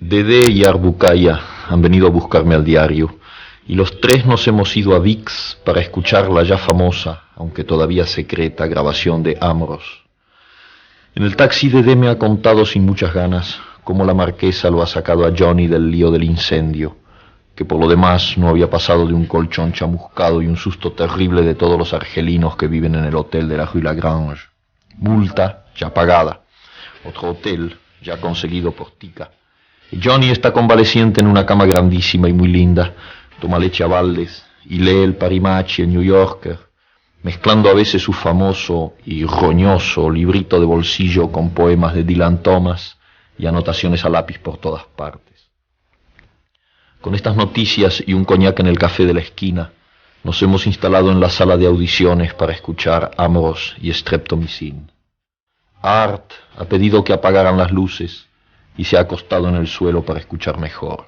Dede y Arbukaya han venido a buscarme al diario y los tres nos hemos ido a Vix para escuchar la ya famosa, aunque todavía secreta, grabación de Amoros. En el taxi Dede me ha contado sin muchas ganas cómo la marquesa lo ha sacado a Johnny del lío del incendio, que por lo demás no había pasado de un colchón chamuscado y un susto terrible de todos los argelinos que viven en el hotel de la Rue Lagrange. Multa ya pagada, otro hotel ya conseguido por Tica. Johnny está convaleciente en una cama grandísima y muy linda, toma leche a baldes y lee el Parimachi, el New Yorker, mezclando a veces su famoso y roñoso librito de bolsillo con poemas de Dylan Thomas y anotaciones a lápiz por todas partes. Con estas noticias y un coñac en el café de la esquina, nos hemos instalado en la sala de audiciones para escuchar Amoros y Streptomycin. Art ha pedido que apagaran las luces y se ha acostado en el suelo para escuchar mejor.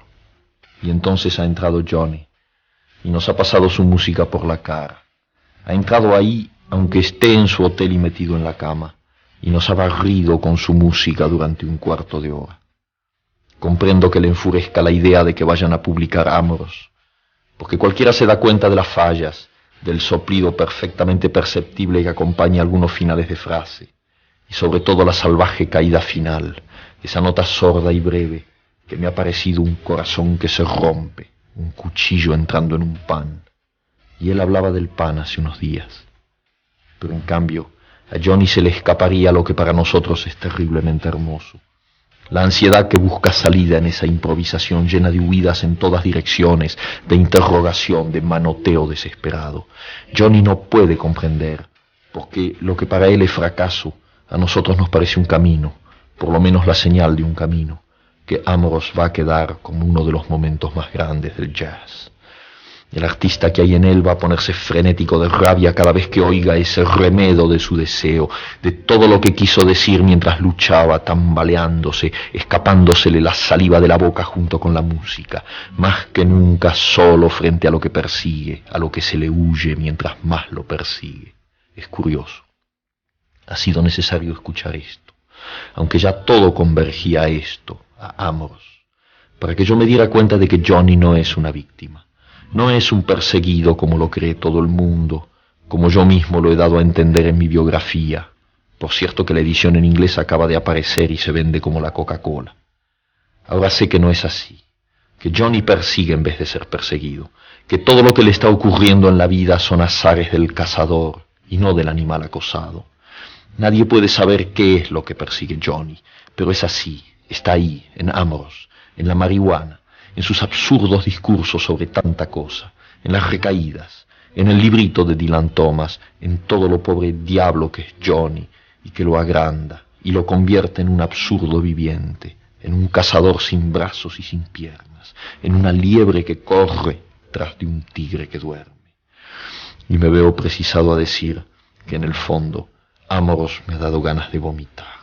Y entonces ha entrado Johnny y nos ha pasado su música por la cara. Ha entrado ahí, aunque esté en su hotel y metido en la cama, y nos ha barrido con su música durante un cuarto de hora. Comprendo que le enfurezca la idea de que vayan a publicar Amoros, porque cualquiera se da cuenta de las fallas, del soplido perfectamente perceptible que acompaña algunos finales de frase, y sobre todo la salvaje caída final, esa nota sorda y breve que me ha parecido un corazón que se rompe, un cuchillo entrando en un pan. Y él hablaba del pan hace unos días. Pero en cambio, a Johnny se le escaparía lo que para nosotros es terriblemente hermoso. La ansiedad que busca salida en esa improvisación llena de huidas en todas direcciones, de interrogación, de manoteo desesperado. Johnny no puede comprender, porque lo que para él es fracaso, a nosotros nos parece un camino, por lo menos la señal de un camino, que Amoros va a quedar como uno de los momentos más grandes del jazz. El artista que hay en él va a ponerse frenético de rabia cada vez que oiga ese remedo de su deseo, de todo lo que quiso decir mientras luchaba, tambaleándose, escapándosele la saliva de la boca junto con la música, más que nunca solo frente a lo que persigue, a lo que se le huye mientras más lo persigue. Es curioso. Ha sido necesario escuchar esto, aunque ya todo convergía a esto, a Amoros, para que yo me diera cuenta de que Johnny no es una víctima. No es un perseguido como lo cree todo el mundo, como yo mismo lo he dado a entender en mi biografía. Por cierto que la edición en inglés acaba de aparecer y se vende como la Coca-Cola. Ahora sé que no es así, que Johnny persigue en vez de ser perseguido, que todo lo que le está ocurriendo en la vida son azares del cazador y no del animal acosado. Nadie puede saber qué es lo que persigue Johnny, pero es así, está ahí, en Amoros, en la marihuana, en sus absurdos discursos sobre tanta cosa, en las recaídas, en el librito de Dylan Thomas, en todo lo pobre diablo que es Johnny y que lo agranda y lo convierte en un absurdo viviente, en un cazador sin brazos y sin piernas, en una liebre que corre tras de un tigre que duerme. Y me veo precisado a decir que en el fondo Amoros me ha dado ganas de vomitar,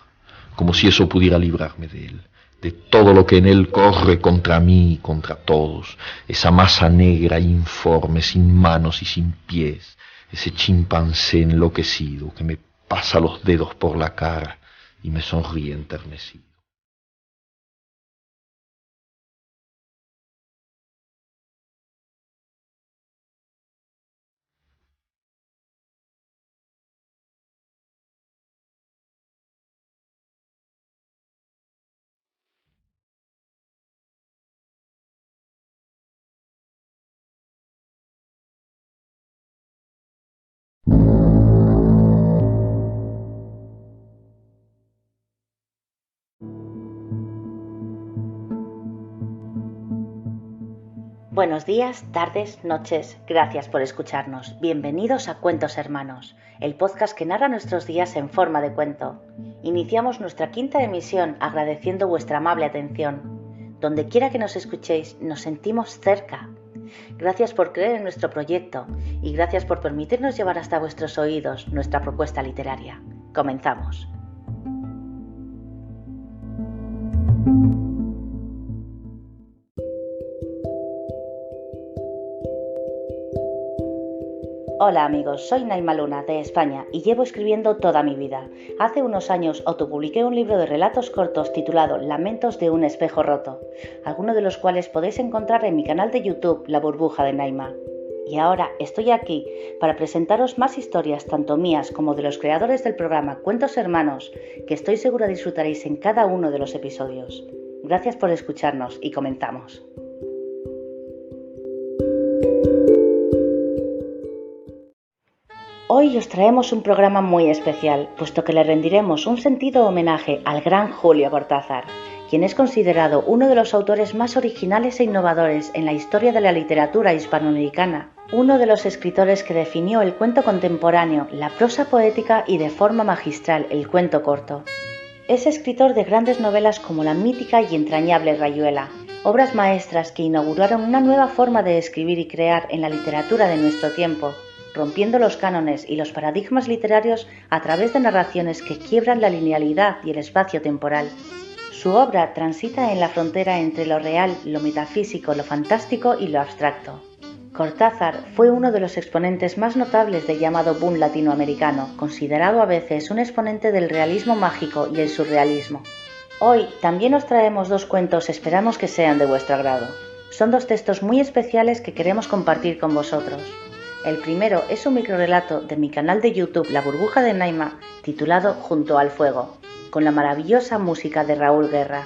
como si eso pudiera librarme de él, de todo lo que en él corre contra mí y contra todos, esa masa negra informe, sin manos y sin pies, ese chimpancé enloquecido que me pasa los dedos por la cara y me sonríe enternecido. Buenos días, tardes, noches, gracias por escucharnos. Bienvenidos a Cuentos Hermanos, el podcast que narra nuestros días en forma de cuento. Iniciamos nuestra quinta emisión agradeciendo vuestra amable atención. Donde quiera que nos escuchéis, nos sentimos cerca. Gracias por creer en nuestro proyecto y gracias por permitirnos llevar hasta vuestros oídos nuestra propuesta literaria. Comenzamos. Hola amigos, soy Naima Luna de España y llevo escribiendo toda mi vida. Hace unos años autopubliqué un libro de relatos cortos titulado Lamentos de un espejo roto, algunos de los cuales podéis encontrar en mi canal de YouTube La Burbuja de Naima. Y ahora estoy aquí para presentaros más historias tanto mías como de los creadores del programa Cuentos Hermanos, que estoy segura disfrutaréis en cada uno de los episodios. Gracias por escucharnos y comenzamos. Hoy os traemos un programa muy especial, puesto que le rendiremos un sentido homenaje al gran Julio Cortázar, quien es considerado uno de los autores más originales e innovadores en la historia de la literatura hispanoamericana, uno de los escritores que definió el cuento contemporáneo, la prosa poética y de forma magistral el cuento corto. Es escritor de grandes novelas como la mítica y entrañable Rayuela, obras maestras que inauguraron una nueva forma de escribir y crear en la literatura de nuestro tiempo, rompiendo los cánones y los paradigmas literarios a través de narraciones que quiebran la linealidad y el espacio temporal. Su obra transita en la frontera entre lo real, lo metafísico, lo fantástico y lo abstracto. Cortázar fue uno de los exponentes más notables del llamado boom latinoamericano, considerado a veces un exponente del realismo mágico y el surrealismo. Hoy también os traemos dos cuentos, esperamos que sean de vuestro agrado. Son dos textos muy especiales que queremos compartir con vosotros. El primero es un microrelato de mi canal de YouTube La Burbuja de Naima, titulado Junto al Fuego, con la maravillosa música de Raúl Guerra.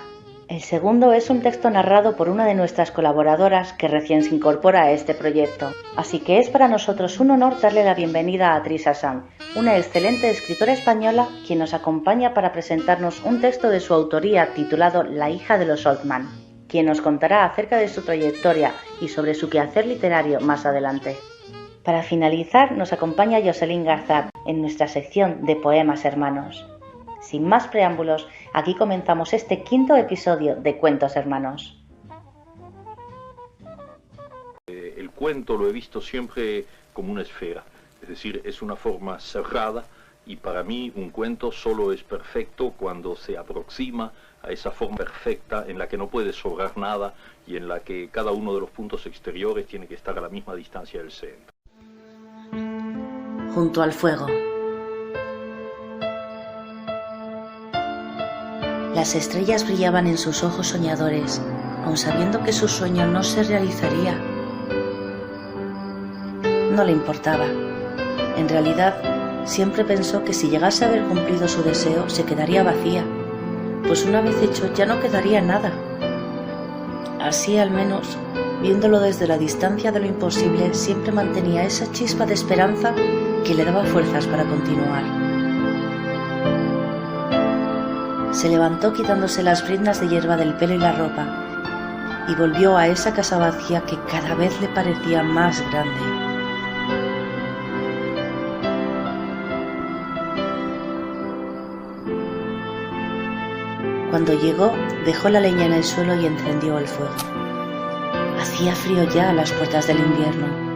El segundo es un texto narrado por una de nuestras colaboradoras que recién se incorpora a este proyecto, así que es para nosotros un honor darle la bienvenida a Trisa Sam, una excelente escritora española quien nos acompaña para presentarnos un texto de su autoría titulado La hija de los Oldman, quien nos contará acerca de su trayectoria y sobre su quehacer literario más adelante. Para finalizar, nos acompaña Jocelyn Garzat en nuestra sección de Poemas Hermanos. Sin más preámbulos, aquí comenzamos este quinto episodio de Cuentos Hermanos. El cuento lo he visto siempre como una esfera, es decir, es una forma cerrada y para mí un cuento solo es perfecto cuando se aproxima a esa forma perfecta en la que no puede sobrar nada y en la que cada uno de los puntos exteriores tiene que estar a la misma distancia del centro. Junto al fuego. Las estrellas brillaban en sus ojos soñadores, aun sabiendo que su sueño no se realizaría. No le importaba. En realidad, siempre pensó que si llegase a haber cumplido su deseo, se quedaría vacía, pues una vez hecho ya no quedaría nada. Así, al menos, viéndolo desde la distancia de lo imposible, siempre mantenía esa chispa de esperanza que le daba fuerzas para continuar. Se levantó quitándose las prendas de hierba del pelo y la ropa y volvió a esa casa vacía que cada vez le parecía más grande. Cuando llegó, dejó la leña en el suelo y encendió el fuego. Hacía frío ya a las puertas del invierno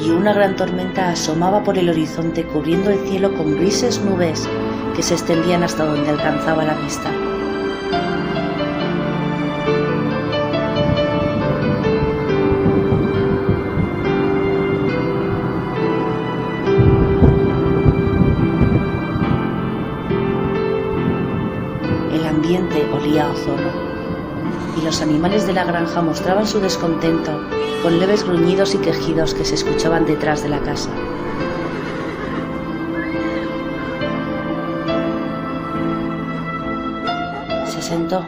y una gran tormenta asomaba por el horizonte cubriendo el cielo con grises nubes que se extendían hasta donde alcanzaba la vista. El ambiente olía a ozono y los animales de la granja mostraban su descontento con leves gruñidos y quejidos que se escuchaban detrás de la casa. Se sentó.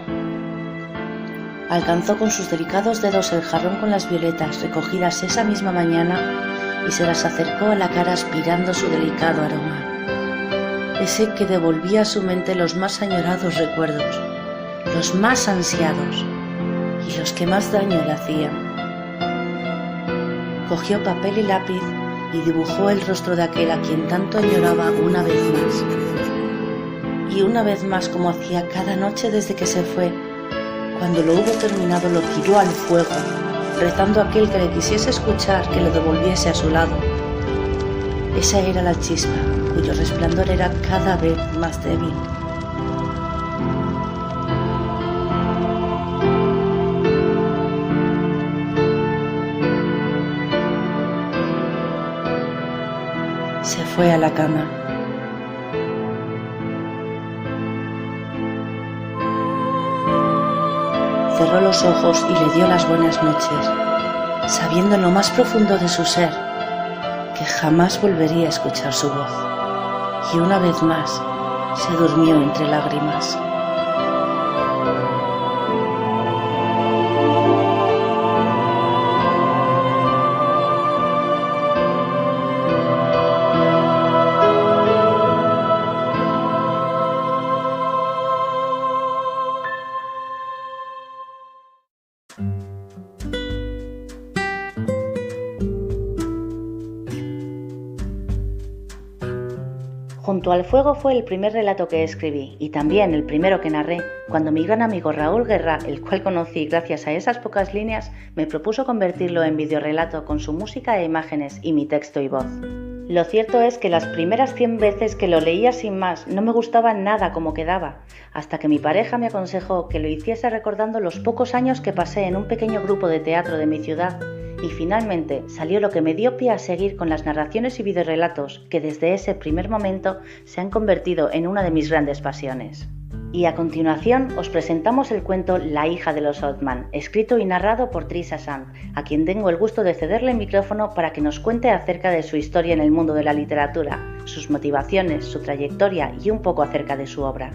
Alcanzó con sus delicados dedos el jarrón con las violetas recogidas esa misma mañana y se las acercó a la cara aspirando su delicado aroma, ese que devolvía a su mente los más añorados recuerdos, los más ansiados y los que más daño le hacían. Cogió papel y lápiz y dibujó el rostro de aquel a quien tanto añoraba una vez más. Y una vez más, como hacía cada noche desde que se fue, cuando lo hubo terminado lo tiró al fuego, rezando a aquel que le quisiese escuchar que lo devolviese a su lado. Esa era la chispa, cuyo resplandor era cada vez más débil. Se fue a la cama. Cerró los ojos y le dio las buenas noches, sabiendo en lo más profundo de su ser que jamás volvería a escuchar su voz. Y una vez más se durmió entre lágrimas. Junto al fuego fue el primer relato que escribí y también el primero que narré cuando mi gran amigo Raúl Guerra, el cual conocí gracias a esas pocas líneas, me propuso convertirlo en videorelato con su música e imágenes y mi texto y voz. Lo cierto es que las primeras 100 veces que lo leía sin más no me gustaba nada como quedaba, hasta que mi pareja me aconsejó que lo hiciese recordando los pocos años que pasé en un pequeño grupo de teatro de mi ciudad. Y finalmente salió lo que me dio pie a seguir con las narraciones y videorelatos que desde ese primer momento se han convertido en una de mis grandes pasiones. Y a continuación os presentamos el cuento La hija de los Oldman, escrito y narrado por Trisha Sand, a quien tengo el gusto de cederle el micrófono para que nos cuente acerca de su historia en el mundo de la literatura, sus motivaciones, su trayectoria y un poco acerca de su obra.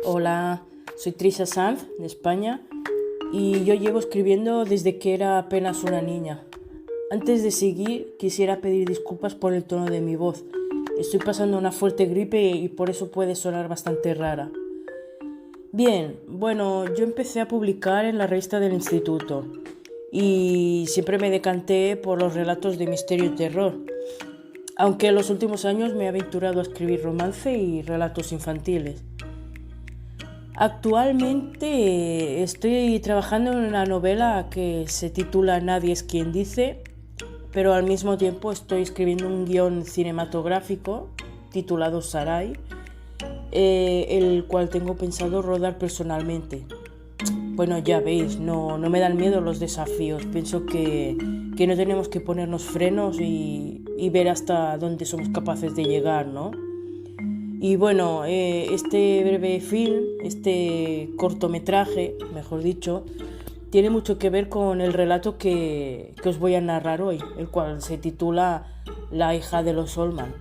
Hola, soy Trisha Sand, de España, y yo llevo escribiendo desde que era apenas una niña. Antes de seguir, quisiera pedir disculpas por el tono de mi voz. Estoy pasando una fuerte gripe y por eso puede sonar bastante rara. Bien, bueno, yo empecé a publicar en la revista del instituto y siempre me decanté por los relatos de misterio y terror, aunque en los últimos años me he aventurado a escribir romance y relatos infantiles. Actualmente estoy trabajando en una novela que se titula Nadie es quien dice, pero al mismo tiempo estoy escribiendo un guión cinematográfico titulado Sarai, el cual tengo pensado rodar personalmente. Bueno, ya veis, no me dan miedo los desafíos. Pienso que no tenemos que ponernos frenos y ver hasta dónde somos capaces de llegar, ¿no? Y bueno, este breve film, este cortometraje, mejor dicho, tiene mucho que ver con el relato que os voy a narrar hoy, el cual se titula La hija de los Oldman,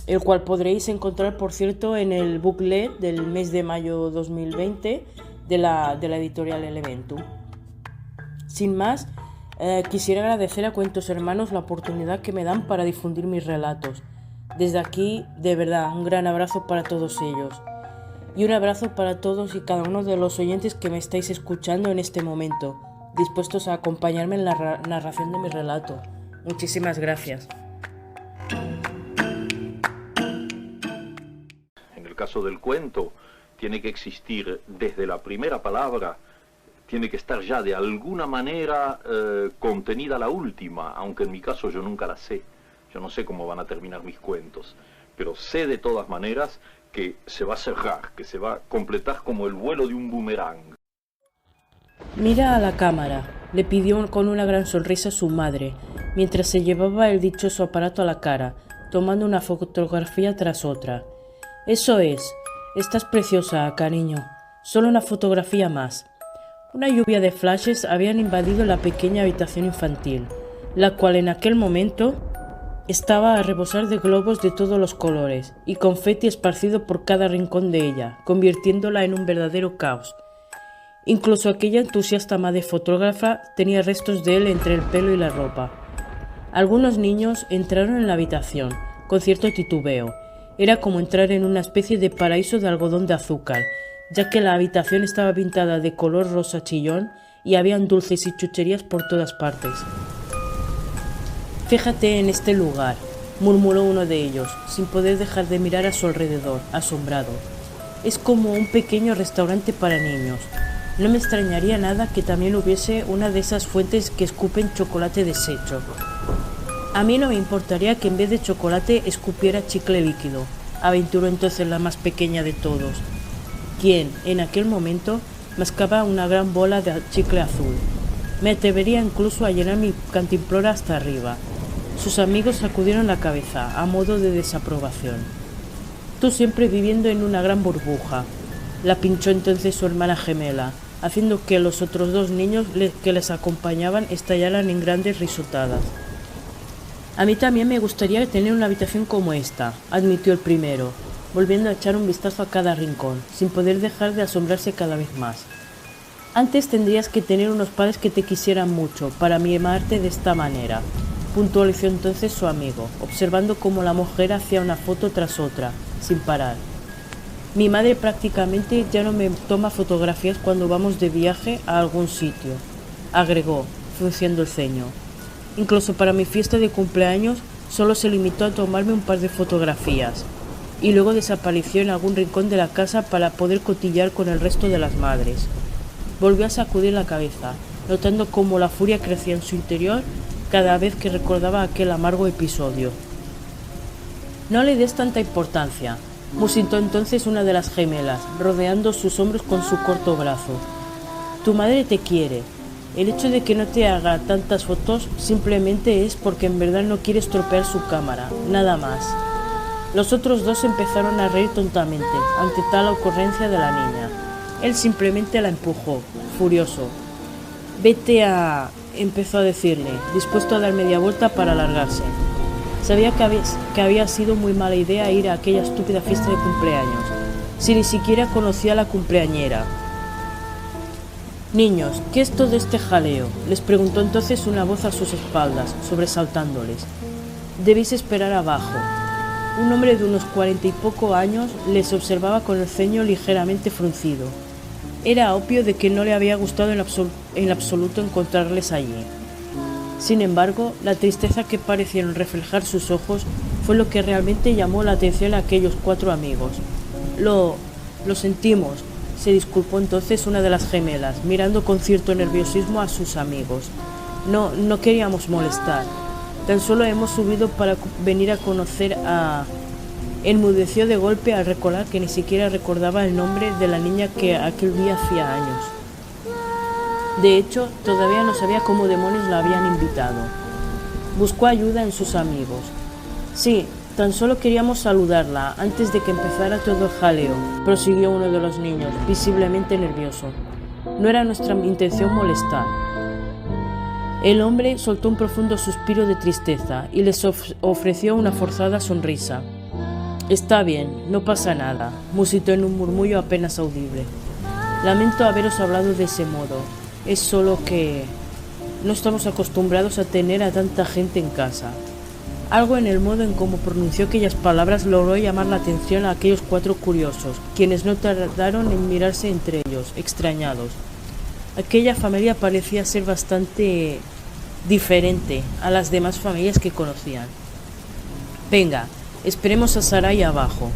el cual podréis encontrar, por cierto, en el booklet del mes de mayo 2020 de la editorial Elementum. Sin más, quisiera agradecer a Cuentos Hermanos la oportunidad que me dan para difundir mis relatos. Desde aquí, de verdad, un gran abrazo para todos ellos. Y un abrazo para todos y cada uno de los oyentes que me estáis escuchando en este momento, dispuestos a acompañarme en la narración de mi relato. Muchísimas gracias. En el caso del cuento, tiene que existir desde la primera palabra, tiene que estar ya de alguna manera contenida la última, aunque en mi caso yo nunca la sé. Yo no sé cómo van a terminar mis cuentos, pero sé de todas maneras que se va a cerrar, que se va a completar como el vuelo de un boomerang. Mira a la cámara, le pidió con una gran sonrisa su madre, mientras se llevaba el dichoso aparato a la cara, tomando una fotografía tras otra. Eso es, estás preciosa, cariño, solo una fotografía más. Una lluvia de flashes habían invadido la pequeña habitación infantil, la cual en aquel momento estaba a rebosar de globos de todos los colores y confeti esparcido por cada rincón de ella, convirtiéndola en un verdadero caos. Incluso aquella entusiasta madre fotógrafa tenía restos de él entre el pelo y la ropa. Algunos niños entraron en la habitación, con cierto titubeo. Era como entrar en una especie de paraíso de algodón de azúcar, ya que la habitación estaba pintada de color rosa chillón y habían dulces y chucherías por todas partes. «Fíjate en este lugar», murmuró uno de ellos, sin poder dejar de mirar a su alrededor, asombrado. «Es como un pequeño restaurante para niños. No me extrañaría nada que también hubiese una de esas fuentes que escupen chocolate deshecho». A mí no me importaría que en vez de chocolate escupiera chicle líquido, aventuró entonces la más pequeña de todos, quien, en aquel momento, mascaba una gran bola de chicle azul. Me atrevería incluso a llenar mi cantimplora hasta arriba. Sus amigos sacudieron la cabeza, a modo de desaprobación. Tú siempre viviendo en una gran burbuja, la pinchó entonces su hermana gemela, haciendo que los otros dos niños que les acompañaban estallaran en grandes risotadas. A mí también me gustaría tener una habitación como esta, admitió el primero, volviendo a echar un vistazo a cada rincón, sin poder dejar de asombrarse cada vez más. Antes tendrías que tener unos padres que te quisieran mucho para mimarte de esta manera, puntualizó entonces su amigo, observando cómo la mujer hacía una foto tras otra, sin parar. Mi madre prácticamente ya no me toma fotografías cuando vamos de viaje a algún sitio, agregó, frunciendo el ceño. Incluso para mi fiesta de cumpleaños solo se limitó a tomarme un par de fotografías, y luego desapareció en algún rincón de la casa para poder cotillar con el resto de las madres. Volvió a sacudir la cabeza, notando cómo la furia crecía en su interior cada vez que recordaba aquel amargo episodio. No le des tanta importancia, musitó entonces una de las gemelas, rodeando sus hombros con su corto brazo. Tu madre te quiere. El hecho de que no te haga tantas fotos simplemente es porque en verdad no quiere estropear su cámara, nada más. Los otros dos empezaron a reír tontamente ante tal ocurrencia de la niña. Él simplemente la empujó, furioso. Vete a... empezó a decirle, dispuesto a dar media vuelta para alargarse. Sabía que había sido muy mala idea ir a aquella estúpida fiesta de cumpleaños, si ni siquiera conocía a la cumpleañera. Niños, ¿qué es todo este jaleo?, les preguntó entonces una voz a sus espaldas, sobresaltándoles. Debéis esperar abajo. Un hombre de unos 40 y poco años les observaba con el ceño ligeramente fruncido. Era obvio de que no le había gustado en absoluto encontrarles allí. Sin embargo, la tristeza que parecieron reflejar sus ojos fue lo que realmente llamó la atención a aquellos cuatro amigos. Lo sentimos, se disculpó entonces una de las gemelas, mirando con cierto nerviosismo a sus amigos. No queríamos molestar. Tan solo hemos subido para venir a conocer a... Enmudeció de golpe al recordar que ni siquiera recordaba el nombre de la niña que aquel día hacía años. De hecho, todavía no sabía cómo demonios la habían invitado. Buscó ayuda en sus amigos. Sí, tan solo queríamos saludarla antes de que empezara todo el jaleo, prosiguió uno de los niños, visiblemente nervioso. No era nuestra intención molestar. El hombre soltó un profundo suspiro de tristeza y les ofreció una forzada sonrisa. Está bien, no pasa nada, musitó en un murmullo apenas audible. Lamento haberos hablado de ese modo. Es solo que no estamos acostumbrados a tener a tanta gente en casa. Algo en el modo en cómo pronunció aquellas palabras logró llamar la atención a aquellos cuatro curiosos, quienes no tardaron en mirarse entre ellos, extrañados. Aquella familia parecía ser bastante diferente a las demás familias que conocían. Venga, esperemos a Sarai abajo.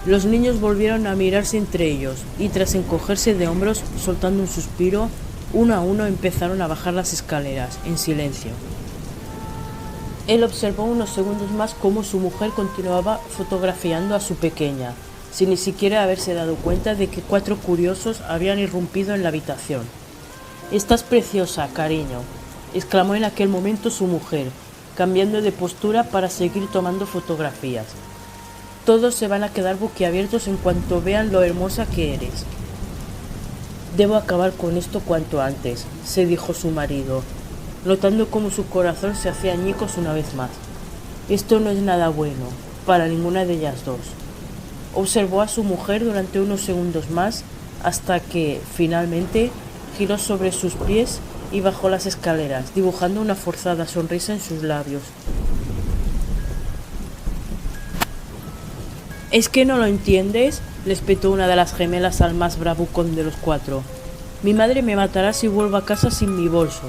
Los niños volvieron a mirarse entre ellos y tras encogerse de hombros, soltando un suspiro, uno a uno empezaron a bajar las escaleras, en silencio. Él observó unos segundos más cómo su mujer continuaba fotografiando a su pequeña, sin ni siquiera haberse dado cuenta de que cuatro curiosos habían irrumpido en la habitación. «Estás preciosa, cariño», exclamó en aquel momento su mujer, cambiando de postura para seguir tomando fotografías. «Todos se van a quedar boquiabiertos en cuanto vean lo hermosa que eres». «Debo acabar con esto cuanto antes», se dijo su marido, notando cómo su corazón se hacía añicos una vez más. «Esto no es nada bueno, para ninguna de ellas dos». Observó a su mujer durante unos segundos más, hasta que, finalmente, giró sobre sus pies y bajó las escaleras, dibujando una forzada sonrisa en sus labios. «¿Es que no lo entiendes?», le espetó una de las gemelas al más bravucón de los cuatro. «Mi madre me matará si vuelvo a casa sin mi bolso».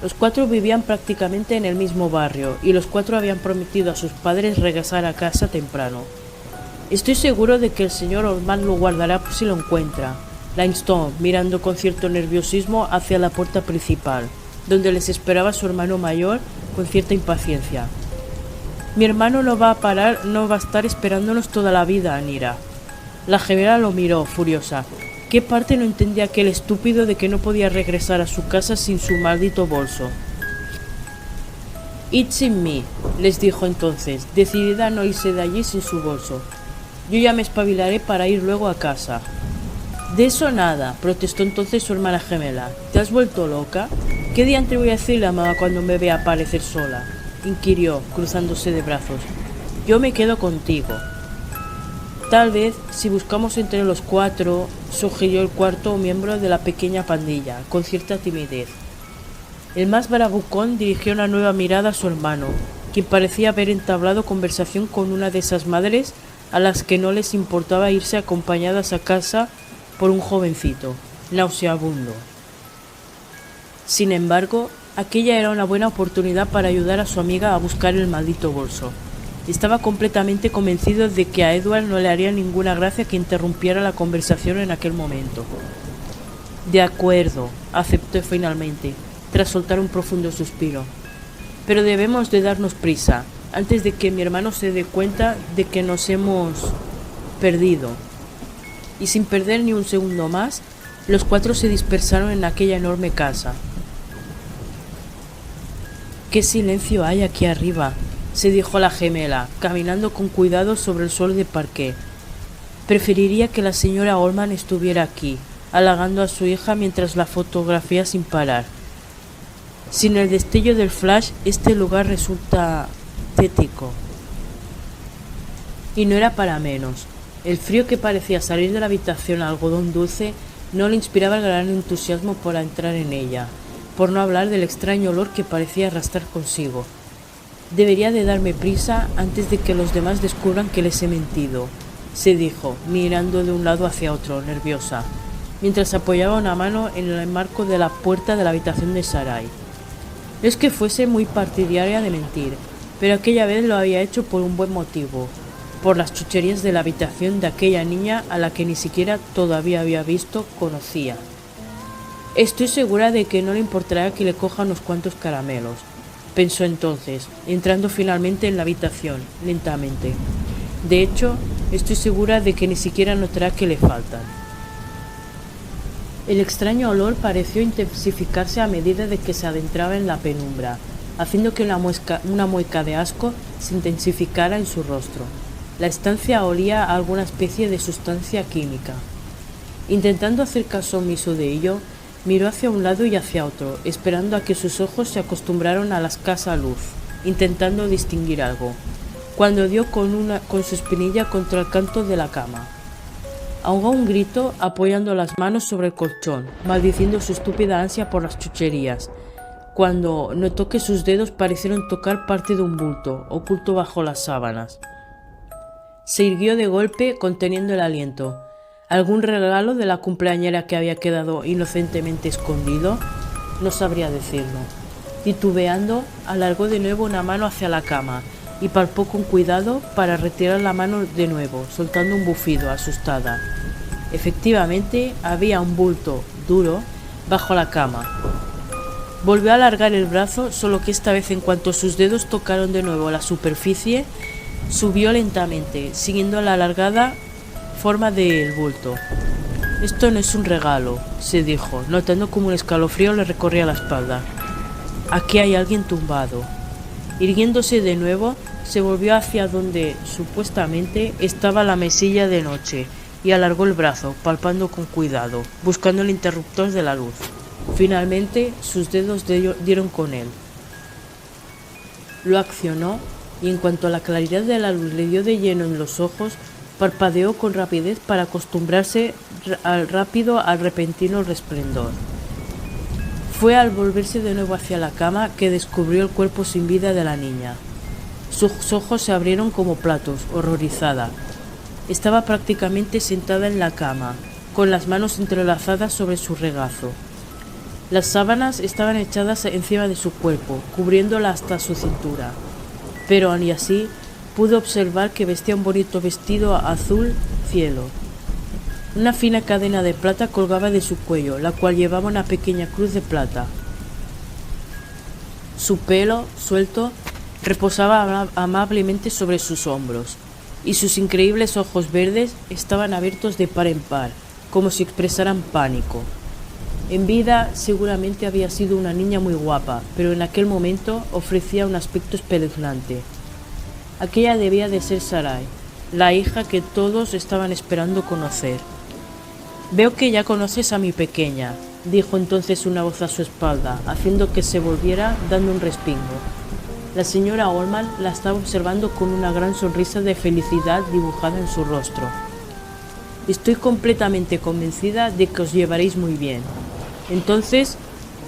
Los cuatro vivían prácticamente en el mismo barrio, y los cuatro habían prometido a sus padres regresar a casa temprano. «Estoy seguro de que el señor Orman lo guardará por si lo encuentra», la instó, mirando con cierto nerviosismo hacia la puerta principal, donde les esperaba su hermano mayor con cierta impaciencia. Mi hermano no va a estar esperándonos toda la vida, Anira. La gemela lo miró, furiosa. ¿Qué parte no entendía aquel estúpido de que no podía regresar a su casa sin su maldito bolso? Id sin mí, les dijo entonces, decidida a no irse de allí sin su bolso. Yo ya me espabilaré para ir luego a casa. De eso nada, protestó entonces su hermana gemela. ¿Te has vuelto loca? ¿Qué diantre voy a decirle a mamá cuando me vea aparecer sola? Inquirió, cruzándose de brazos. Yo me quedo contigo. Tal vez, si buscamos entre los cuatro, sugirió el cuarto miembro de la pequeña pandilla, con cierta timidez. El más bravucón dirigió una nueva mirada a su hermano, quien parecía haber entablado conversación con una de esas madres a las que no les importaba irse acompañadas a casa por un jovencito, nauseabundo. Sin embargo, aquella era una buena oportunidad para ayudar a su amiga a buscar el maldito bolso. Estaba completamente convencido de que a Edward no le haría ninguna gracia que interrumpiera la conversación en aquel momento. De acuerdo, aceptó finalmente, tras soltar un profundo suspiro. Pero debemos de darnos prisa, antes de que mi hermano se dé cuenta de que nos hemos perdido. Y sin perder ni un segundo más, los cuatro se dispersaron en aquella enorme casa. «¡Qué silencio hay aquí arriba!», se dijo la gemela, caminando con cuidado sobre el suelo de parqué. Preferiría que la señora Oldman estuviera aquí, halagando a su hija mientras la fotografía sin parar. Sin el destello del flash, este lugar resulta tétrico. Y no era para menos. El frío que parecía salir de la habitación algodón dulce no le inspiraba el gran entusiasmo por entrar en ella, por no hablar del extraño olor que parecía arrastrar consigo. Debería de darme prisa antes de que los demás descubran que les he mentido, se dijo, mirando de un lado hacia otro, nerviosa, mientras apoyaba una mano en el marco de la puerta de la habitación de Sarai. No es que fuese muy partidaria de mentir, pero aquella vez lo había hecho por un buen motivo, por las chucherías de la habitación de aquella niña a la que ni siquiera todavía había visto, conocía. Estoy segura de que no le importará que le coja unos cuantos caramelos, pensó entonces, entrando finalmente en la habitación, lentamente. De hecho, estoy segura de que ni siquiera notará que le faltan. El extraño olor pareció intensificarse a medida de que se adentraba en la penumbra, haciendo que una mueca de asco se intensificara en su rostro. La estancia olía a alguna especie de sustancia química. Intentando hacer caso omiso de ello, miró hacia un lado y hacia otro, esperando a que sus ojos se acostumbraran a la escasa luz, intentando distinguir algo, cuando dio con su espinilla contra el canto de la cama. Ahogó un grito apoyando las manos sobre el colchón, maldiciendo su estúpida ansia por las chucherías, cuando notó que sus dedos parecieron tocar parte de un bulto, oculto bajo las sábanas. Se irguió de golpe, conteniendo el aliento. ¿Algún regalo de la cumpleañera que había quedado inocentemente escondido? No sabría decirlo. Titubeando, alargó de nuevo una mano hacia la cama y palpó con cuidado para retirar la mano de nuevo, soltando un bufido, asustada. Efectivamente, había un bulto duro bajo la cama. Volvió a alargar el brazo, solo que esta vez, en cuanto sus dedos tocaron de nuevo la superficie, subió lentamente, siguiendo la alargada forma del bulto. Esto no es un regalo, se dijo, notando como un escalofrío le recorría la espalda. Aquí hay alguien tumbado. Irguiéndose de nuevo, se volvió hacia donde supuestamente estaba la mesilla de noche y alargó el brazo, palpando con cuidado, buscando el interruptor de la luz. Finalmente, sus dedos dieron con él. Lo accionó y en cuanto la claridad de la luz le dio de lleno en los ojos, parpadeó con rapidez para acostumbrarse al repentino resplendor. Fue al volverse de nuevo hacia la cama que descubrió el cuerpo sin vida de la niña. Sus ojos se abrieron como platos, horrorizada. Estaba prácticamente sentada en la cama, con las manos entrelazadas sobre su regazo. Las sábanas estaban echadas encima de su cuerpo, cubriéndola hasta su cintura. Pero aun así, pudo observar que vestía un bonito vestido azul cielo. Una fina cadena de plata colgaba de su cuello, la cual llevaba una pequeña cruz de plata. Su pelo, suelto, reposaba amablemente sobre sus hombros, y sus increíbles ojos verdes estaban abiertos de par en par, como si expresaran pánico. En vida seguramente había sido una niña muy guapa, pero en aquel momento ofrecía un aspecto espeluznante. Aquella debía de ser Sarai, la hija que todos estaban esperando conocer. «Veo que ya conoces a mi pequeña», dijo entonces una voz a su espalda, haciendo que se volviera dando un respingo. La señora Allman la estaba observando con una gran sonrisa de felicidad dibujada en su rostro. «Estoy completamente convencida de que os llevaréis muy bien». Entonces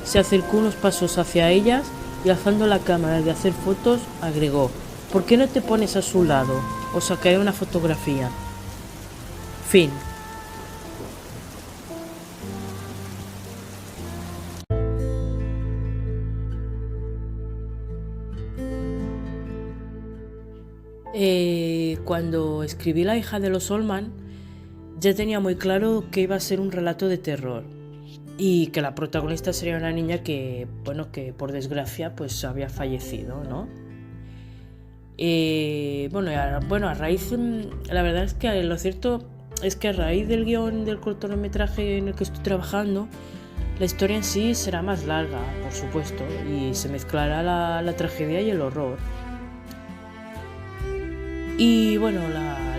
se acercó unos pasos hacia ellas y, alzando la cámara de hacer fotos, agregó: «¿Por qué no te pones a su lado? Os sacaré una fotografía». Fin. Cuando escribí La hija de los Allman, ya tenía muy claro que iba a ser un relato de terror y que la protagonista sería una niña que por desgracia pues había fallecido, ¿no? A raíz, la verdad es que lo cierto es que a raíz del guión del cortometraje en el que estoy trabajando, la historia en sí será más larga, por supuesto, y se mezclará la tragedia y el horror. Y bueno,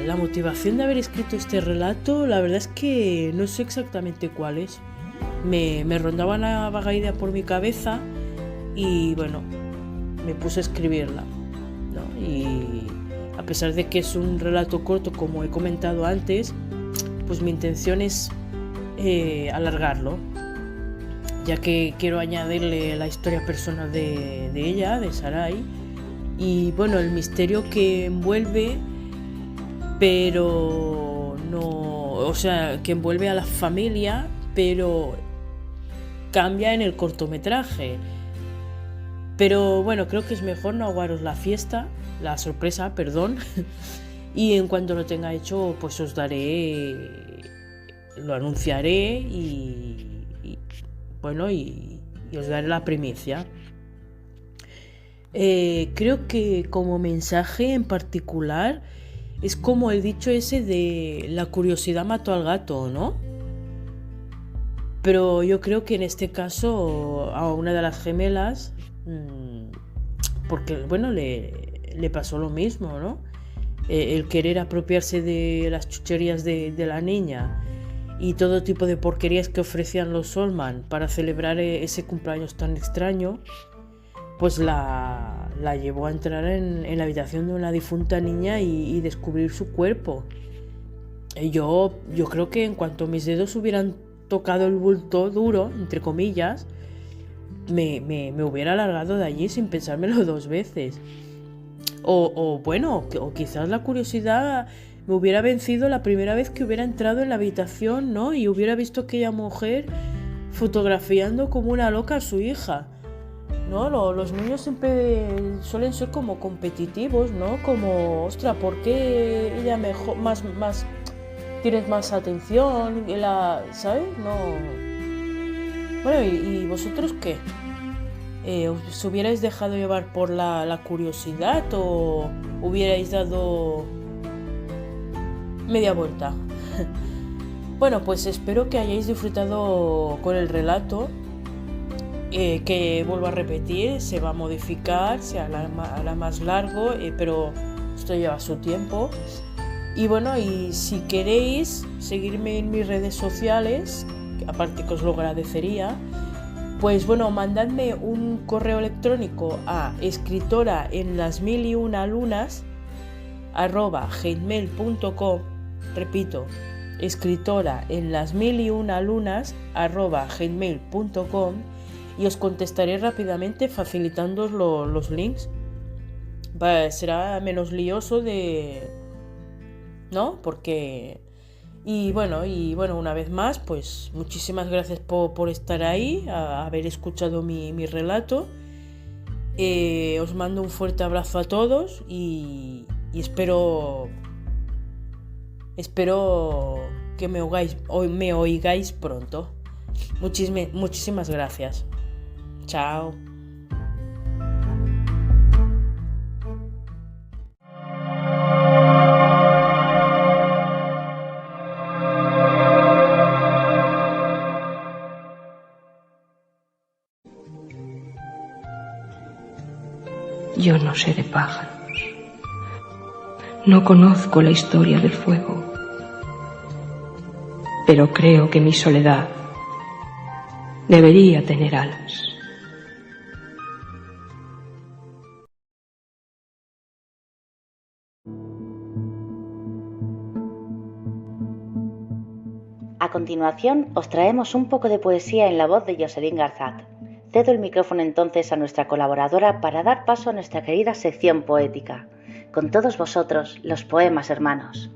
la motivación de haber escrito este relato, la verdad es que no sé exactamente cuál es. Me rondaba una vaga idea por mi cabeza y bueno, me puse a escribirla, ¿no? Y a pesar de que es un relato corto, como he comentado antes, pues mi intención es alargarlo, ya que quiero añadirle la historia personal de ella, de Sarai, y bueno, el misterio que envuelve, pero no, o sea, que envuelve a la familia, pero cambia en el cortometraje. Pero bueno, creo que es mejor no aguaros la sorpresa, y en cuanto lo tenga hecho, pues lo anunciaré y os daré la primicia. Creo que como mensaje en particular es como el dicho ese de la curiosidad mató al gato, ¿no? Pero yo creo que en este caso a una de las gemelas, porque bueno, le pasó lo mismo, ¿no? El querer apropiarse de las chucherías de la niña y todo tipo de porquerías que ofrecían los Allman para celebrar ese cumpleaños tan extraño, pues la llevó a entrar en la habitación de una difunta niña y descubrir su cuerpo. Yo creo que en cuanto mis dedos hubieran tocado el bulto duro, entre comillas, me hubiera largado de allí sin pensármelo dos veces. O quizás la curiosidad me hubiera vencido la primera vez que hubiera entrado en la habitación, ¿no? Y hubiera visto a aquella mujer fotografiando como una loca a su hija, ¿no? Los niños siempre suelen ser como competitivos, ¿no? Como, ostras, ¿por qué ella mejor, más tienes más atención? ¿Sabes? No. Bueno, ¿y vosotros qué? ¿Os hubierais dejado llevar por la curiosidad o hubierais dado media vuelta? Bueno, pues espero que hayáis disfrutado con el relato, que vuelvo a repetir, se va a modificar, se hará más largo, pero esto lleva su tiempo. Y bueno, y si queréis seguirme en mis redes sociales, aparte que os lo agradecería, pues bueno, mandadme un correo electrónico a escritoraenlasmilyunalunas@gmail.com. Repito, escritoraenlasmilyunalunas@gmail.com, y os contestaré rápidamente facilitándoos los links. Será menos lioso ¿no? Porque... Y bueno, una vez más, pues muchísimas gracias por estar ahí, a haber escuchado mi relato. Os mando un fuerte abrazo a todos y espero que me oigáis pronto. Muchísimas gracias. Chao. Yo no sé de pájaros. No conozco la historia del fuego. Pero creo que mi soledad debería tener alas. A continuación, os traemos un poco de poesía en la voz de Jocelyn Garzat. Cedo el micrófono entonces a nuestra colaboradora para dar paso a nuestra querida sección poética. Con todos vosotros, los poemas hermanos.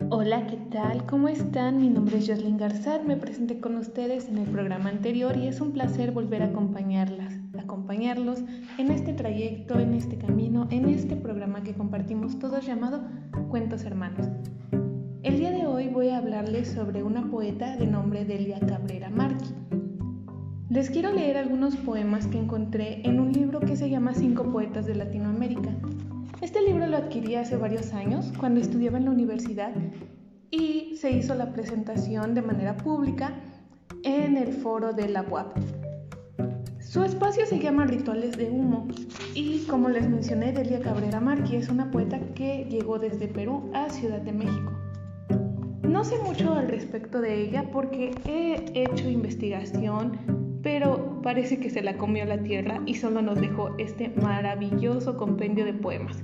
Hola, ¿qué tal? ¿Cómo están? Mi nombre es Jocelyn Garzat, me presenté con ustedes en el programa anterior y es un placer volver a acompañarlos en este trayecto, en este camino, en este programa que compartimos todos llamado Cuentos Hermanos. El día de hoy voy a hablarles sobre una poeta de nombre Delia Cabrera Marqui. Les quiero leer algunos poemas que encontré en un libro que se llama 5 poetas de Latinoamérica. Este libro lo adquirí hace varios años, cuando estudiaba en la universidad, y se hizo la presentación de manera pública en el foro de la UAP. Su espacio se llama Rituales de Humo, y como les mencioné, Delia Cabrera Marqui es una poeta que llegó desde Perú a Ciudad de México. No sé mucho al respecto de ella porque he hecho investigación, pero parece que se la comió la tierra y solo nos dejó este maravilloso compendio de poemas.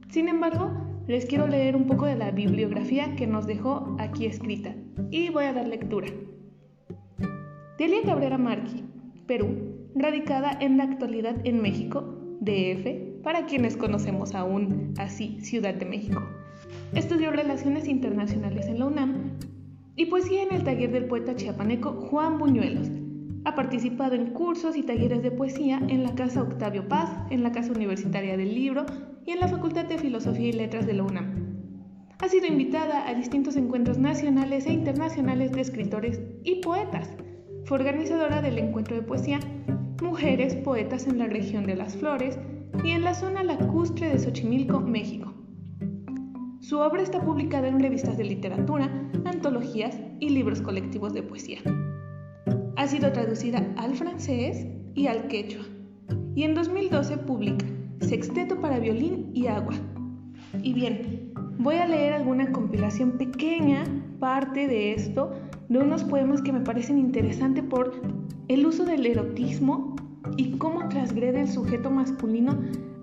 Sin embargo, les quiero leer un poco de la bibliografía que nos dejó aquí escrita y voy a dar lectura. Delia Cabrera Marqui, Perú, radicada en la actualidad en México, DF, para quienes conocemos aún así Ciudad de México. Estudió Relaciones Internacionales en la UNAM y poesía en el taller del poeta chiapaneco Juan Buñuelos. Ha participado en cursos y talleres de poesía en la Casa Octavio Paz, en la Casa Universitaria del Libro y en la Facultad de Filosofía y Letras de la UNAM. Ha sido invitada a distintos encuentros nacionales e internacionales de escritores y poetas. Fue organizadora del encuentro de poesía Mujeres Poetas en la Región de las Flores y en la zona lacustre de Xochimilco, México. Su obra está publicada en revistas de literatura, antologías y libros colectivos de poesía. Ha sido traducida al francés y al quechua, y en 2012 publica Sexteto para violín y agua. Y bien, voy a leer alguna compilación pequeña, parte de esto, de unos poemas que me parecen interesantes por el uso del erotismo y cómo transgrede el sujeto masculino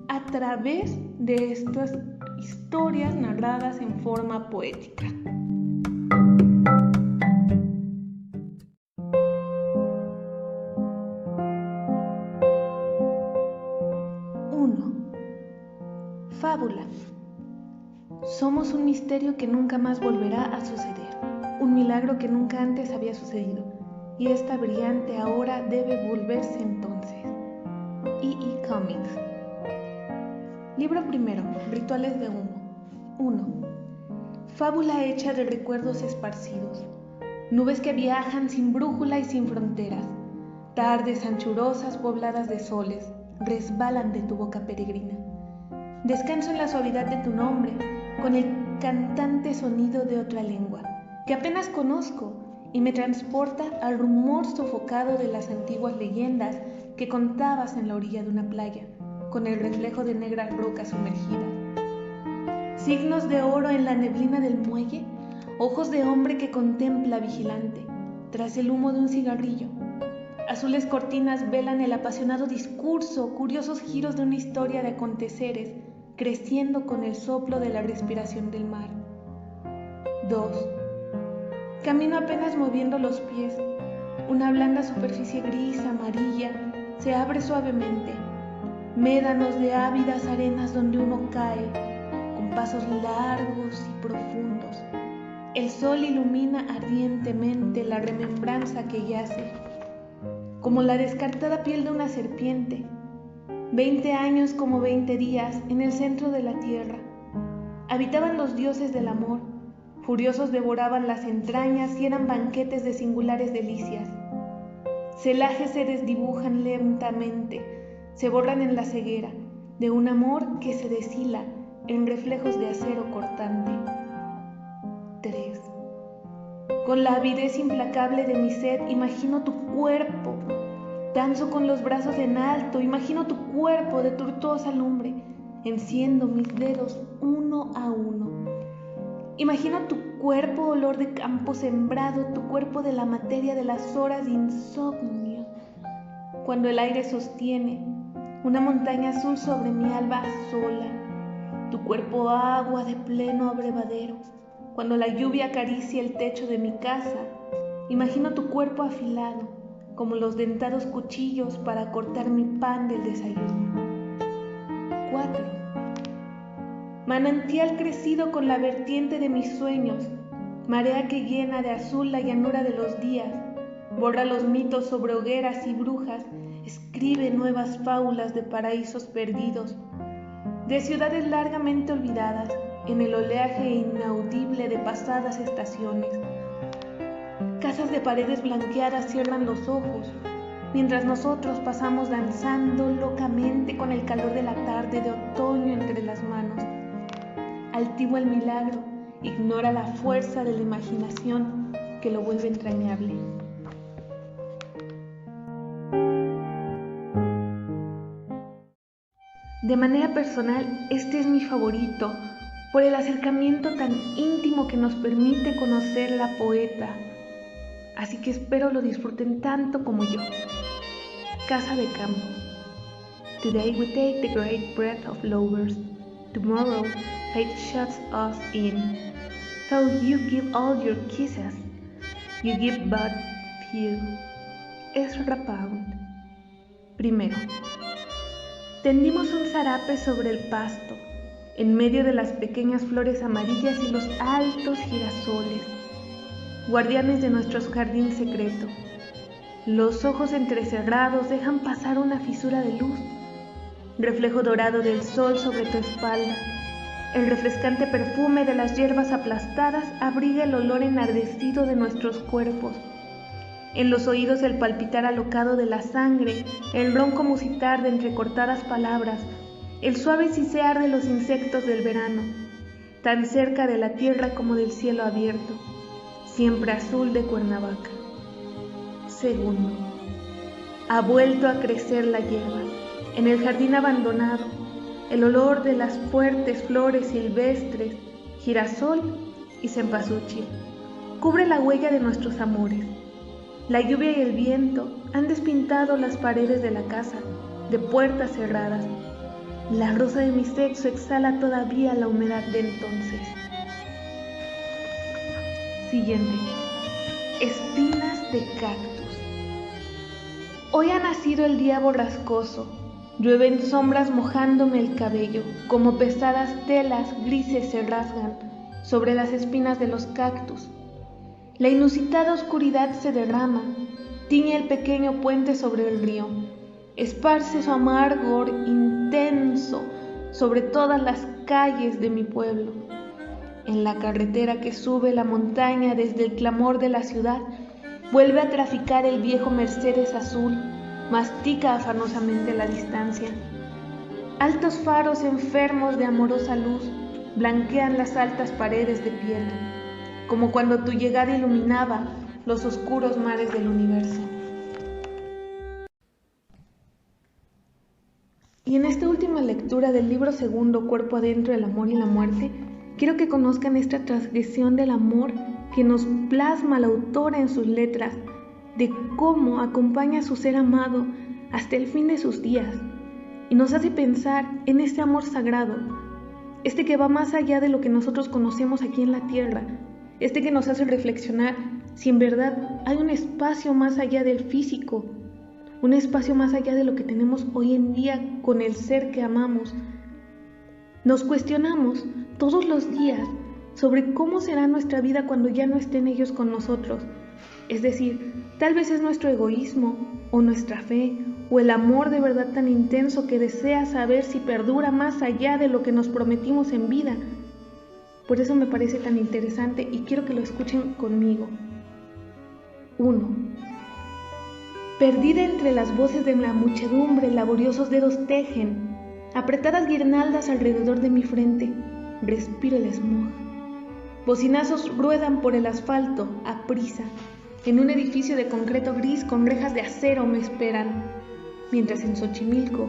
a través de estas historias narradas en forma poética. 1. Fábula. Somos un misterio que nunca más volverá a suceder, un milagro que nunca antes había sucedido, y esta brillante ahora debe volverse entonces. E.E. Cummings. Libro primero, Rituales de Humo. 1. Fábula hecha de recuerdos esparcidos, nubes que viajan sin brújula y sin fronteras, tardes anchurosas pobladas de soles, resbalan de tu boca peregrina. Descanso en la suavidad de tu nombre, con el cantante sonido de otra lengua, que apenas conozco y me transporta al rumor sofocado de las antiguas leyendas que contabas en la orilla de una playa, con el reflejo de negras rocas sumergidas. Signos de oro en la neblina del muelle, ojos de hombre que contempla vigilante, tras el humo de un cigarrillo. Azules cortinas velan el apasionado discurso, curiosos giros de una historia de aconteceres, creciendo con el soplo de la respiración del mar. 2. Camino apenas moviendo los pies. Una blanda superficie gris, amarilla, se abre suavemente. Médanos de ávidas arenas donde uno cae, con pasos largos y profundos. El sol ilumina ardientemente la remembranza que yace, como la descartada piel de una serpiente. 20 años como 20 días en el centro de la tierra. Habitaban los dioses del amor, furiosos devoraban las entrañas y eran banquetes de singulares delicias. Celajes se desdibujan lentamente, se borran en la ceguera, de un amor que se deshila en reflejos de acero cortante. 3. Con la avidez implacable de mi sed, imagino tu cuerpo. Danzo con los brazos en alto, imagino tu cuerpo de tortuosa lumbre. Enciendo mis dedos uno a uno. Imagino tu cuerpo olor de campo sembrado, tu cuerpo de la materia de las horas de insomnio. Cuando el aire sostiene una montaña azul sobre mi alba sola, tu cuerpo agua de pleno abrevadero. Cuando la lluvia acaricia el techo de mi casa, imagino tu cuerpo afilado, como los dentados cuchillos para cortar mi pan del desayuno. 4. Manantial crecido con la vertiente de mis sueños, marea que llena de azul la llanura de los días, borra los mitos sobre hogueras y brujas, escribe nuevas fábulas de paraísos perdidos, de ciudades largamente olvidadas en el oleaje inaudible de pasadas estaciones. Casas de paredes blanqueadas cierran los ojos, mientras nosotros pasamos danzando locamente con el calor de la tarde de otoño entre las manos. Altivo el milagro, ignora la fuerza de la imaginación que lo vuelve entrañable. De manera personal, este es mi favorito, por el acercamiento tan íntimo que nos permite conocer la poeta. Así que espero lo disfruten tanto como yo. Casa de campo. Today we take the great breath of lovers. Tomorrow fate shuts us in. Though you give all your kisses, you give but few. Ezra Pound. Primero. Tendimos un zarape sobre el pasto, en medio de las pequeñas flores amarillas y los altos girasoles, guardianes de nuestro jardín secreto. Los ojos entrecerrados dejan pasar una fisura de luz, reflejo dorado del sol sobre tu espalda. El refrescante perfume de las hierbas aplastadas abriga el olor enardecido de nuestros cuerpos. En los oídos el palpitar alocado de la sangre, el ronco musitar de entrecortadas palabras, el suave sisear de los insectos del verano, tan cerca de la tierra como del cielo abierto, siempre azul de Cuernavaca. Segundo, ha vuelto a crecer la hierba, en el jardín abandonado, el olor de las fuertes flores silvestres, girasol y cempasúchil, cubre la huella de nuestros amores. La lluvia y el viento han despintado las paredes de la casa, de puertas cerradas. La rosa de mi sexo exhala todavía la humedad de entonces. Siguiente. Espinas de cactus. Hoy ha nacido el día borrascoso. Llueven sombras mojándome el cabello, como pesadas telas grises se rasgan sobre las espinas de los cactus. La inusitada oscuridad se derrama, tiñe el pequeño puente sobre el río, esparce su amargor intenso sobre todas las calles de mi pueblo. En la carretera que sube la montaña desde el clamor de la ciudad, vuelve a traficar el viejo Mercedes azul, mastica afanosamente la distancia. Altos faros enfermos de amorosa luz blanquean las altas paredes de piedra, como cuando tu llegada iluminaba los oscuros mares del universo. Y en esta última lectura del libro segundo, Cuerpo adentro, el amor y la muerte, quiero que conozcan esta transgresión del amor que nos plasma la autora en sus letras, de cómo acompaña a su ser amado hasta el fin de sus días, y nos hace pensar en este amor sagrado, este que va más allá de lo que nosotros conocemos aquí en la tierra, este que nos hace reflexionar si en verdad hay un espacio más allá del físico, un espacio más allá de lo que tenemos hoy en día con el ser que amamos. Nos cuestionamos todos los días sobre cómo será nuestra vida cuando ya no estén ellos con nosotros. Es decir, tal vez es nuestro egoísmo, o nuestra fe, o el amor de verdad tan intenso que desea saber si perdura más allá de lo que nos prometimos en vida. Por eso me parece tan interesante y quiero que lo escuchen conmigo. 1. Perdida entre las voces de la muchedumbre, laboriosos dedos tejen, apretadas guirnaldas alrededor de mi frente. Respiro el smog. Bocinazos ruedan por el asfalto, a prisa. En un edificio de concreto gris con rejas de acero me esperan. Mientras en Xochimilco,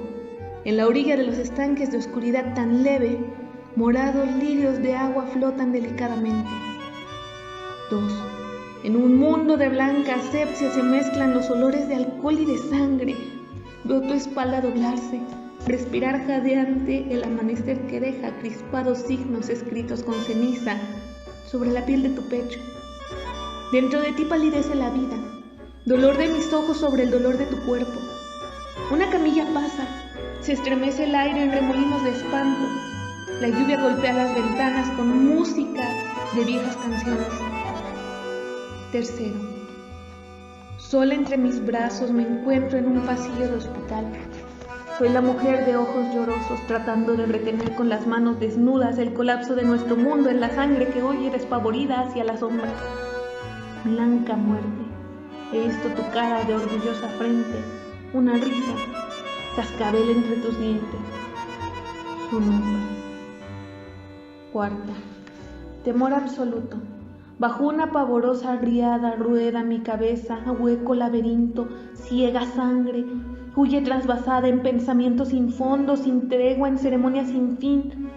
en la orilla de los estanques de oscuridad tan leve, morados lirios de agua flotan delicadamente. 2. En un mundo de blanca asepsia se mezclan los olores de alcohol y de sangre. Veo tu espalda doblarse, respirar jadeante el amanecer que deja crispados signos escritos con ceniza sobre la piel de tu pecho. Dentro de ti palidece la vida, dolor de mis ojos sobre el dolor de tu cuerpo. Una camilla pasa, se estremece el aire en remolinos de espanto. La lluvia golpea las ventanas con música de viejas canciones. 3. Sola entre mis brazos me encuentro en un pasillo de hospital. Soy la mujer de ojos llorosos tratando de retener con las manos desnudas el colapso de nuestro mundo en la sangre que hoy despavorida hacia la sombra. Blanca muerte, he visto tu cara de orgullosa frente, una risa, cascabel entre tus dientes. Su nombre. 4. Temor absoluto. Bajo una pavorosa riada rueda mi cabeza, hueco laberinto, ciega sangre, huye trasvasada en pensamientos sin fondo, sin tregua, en ceremonias sin fin,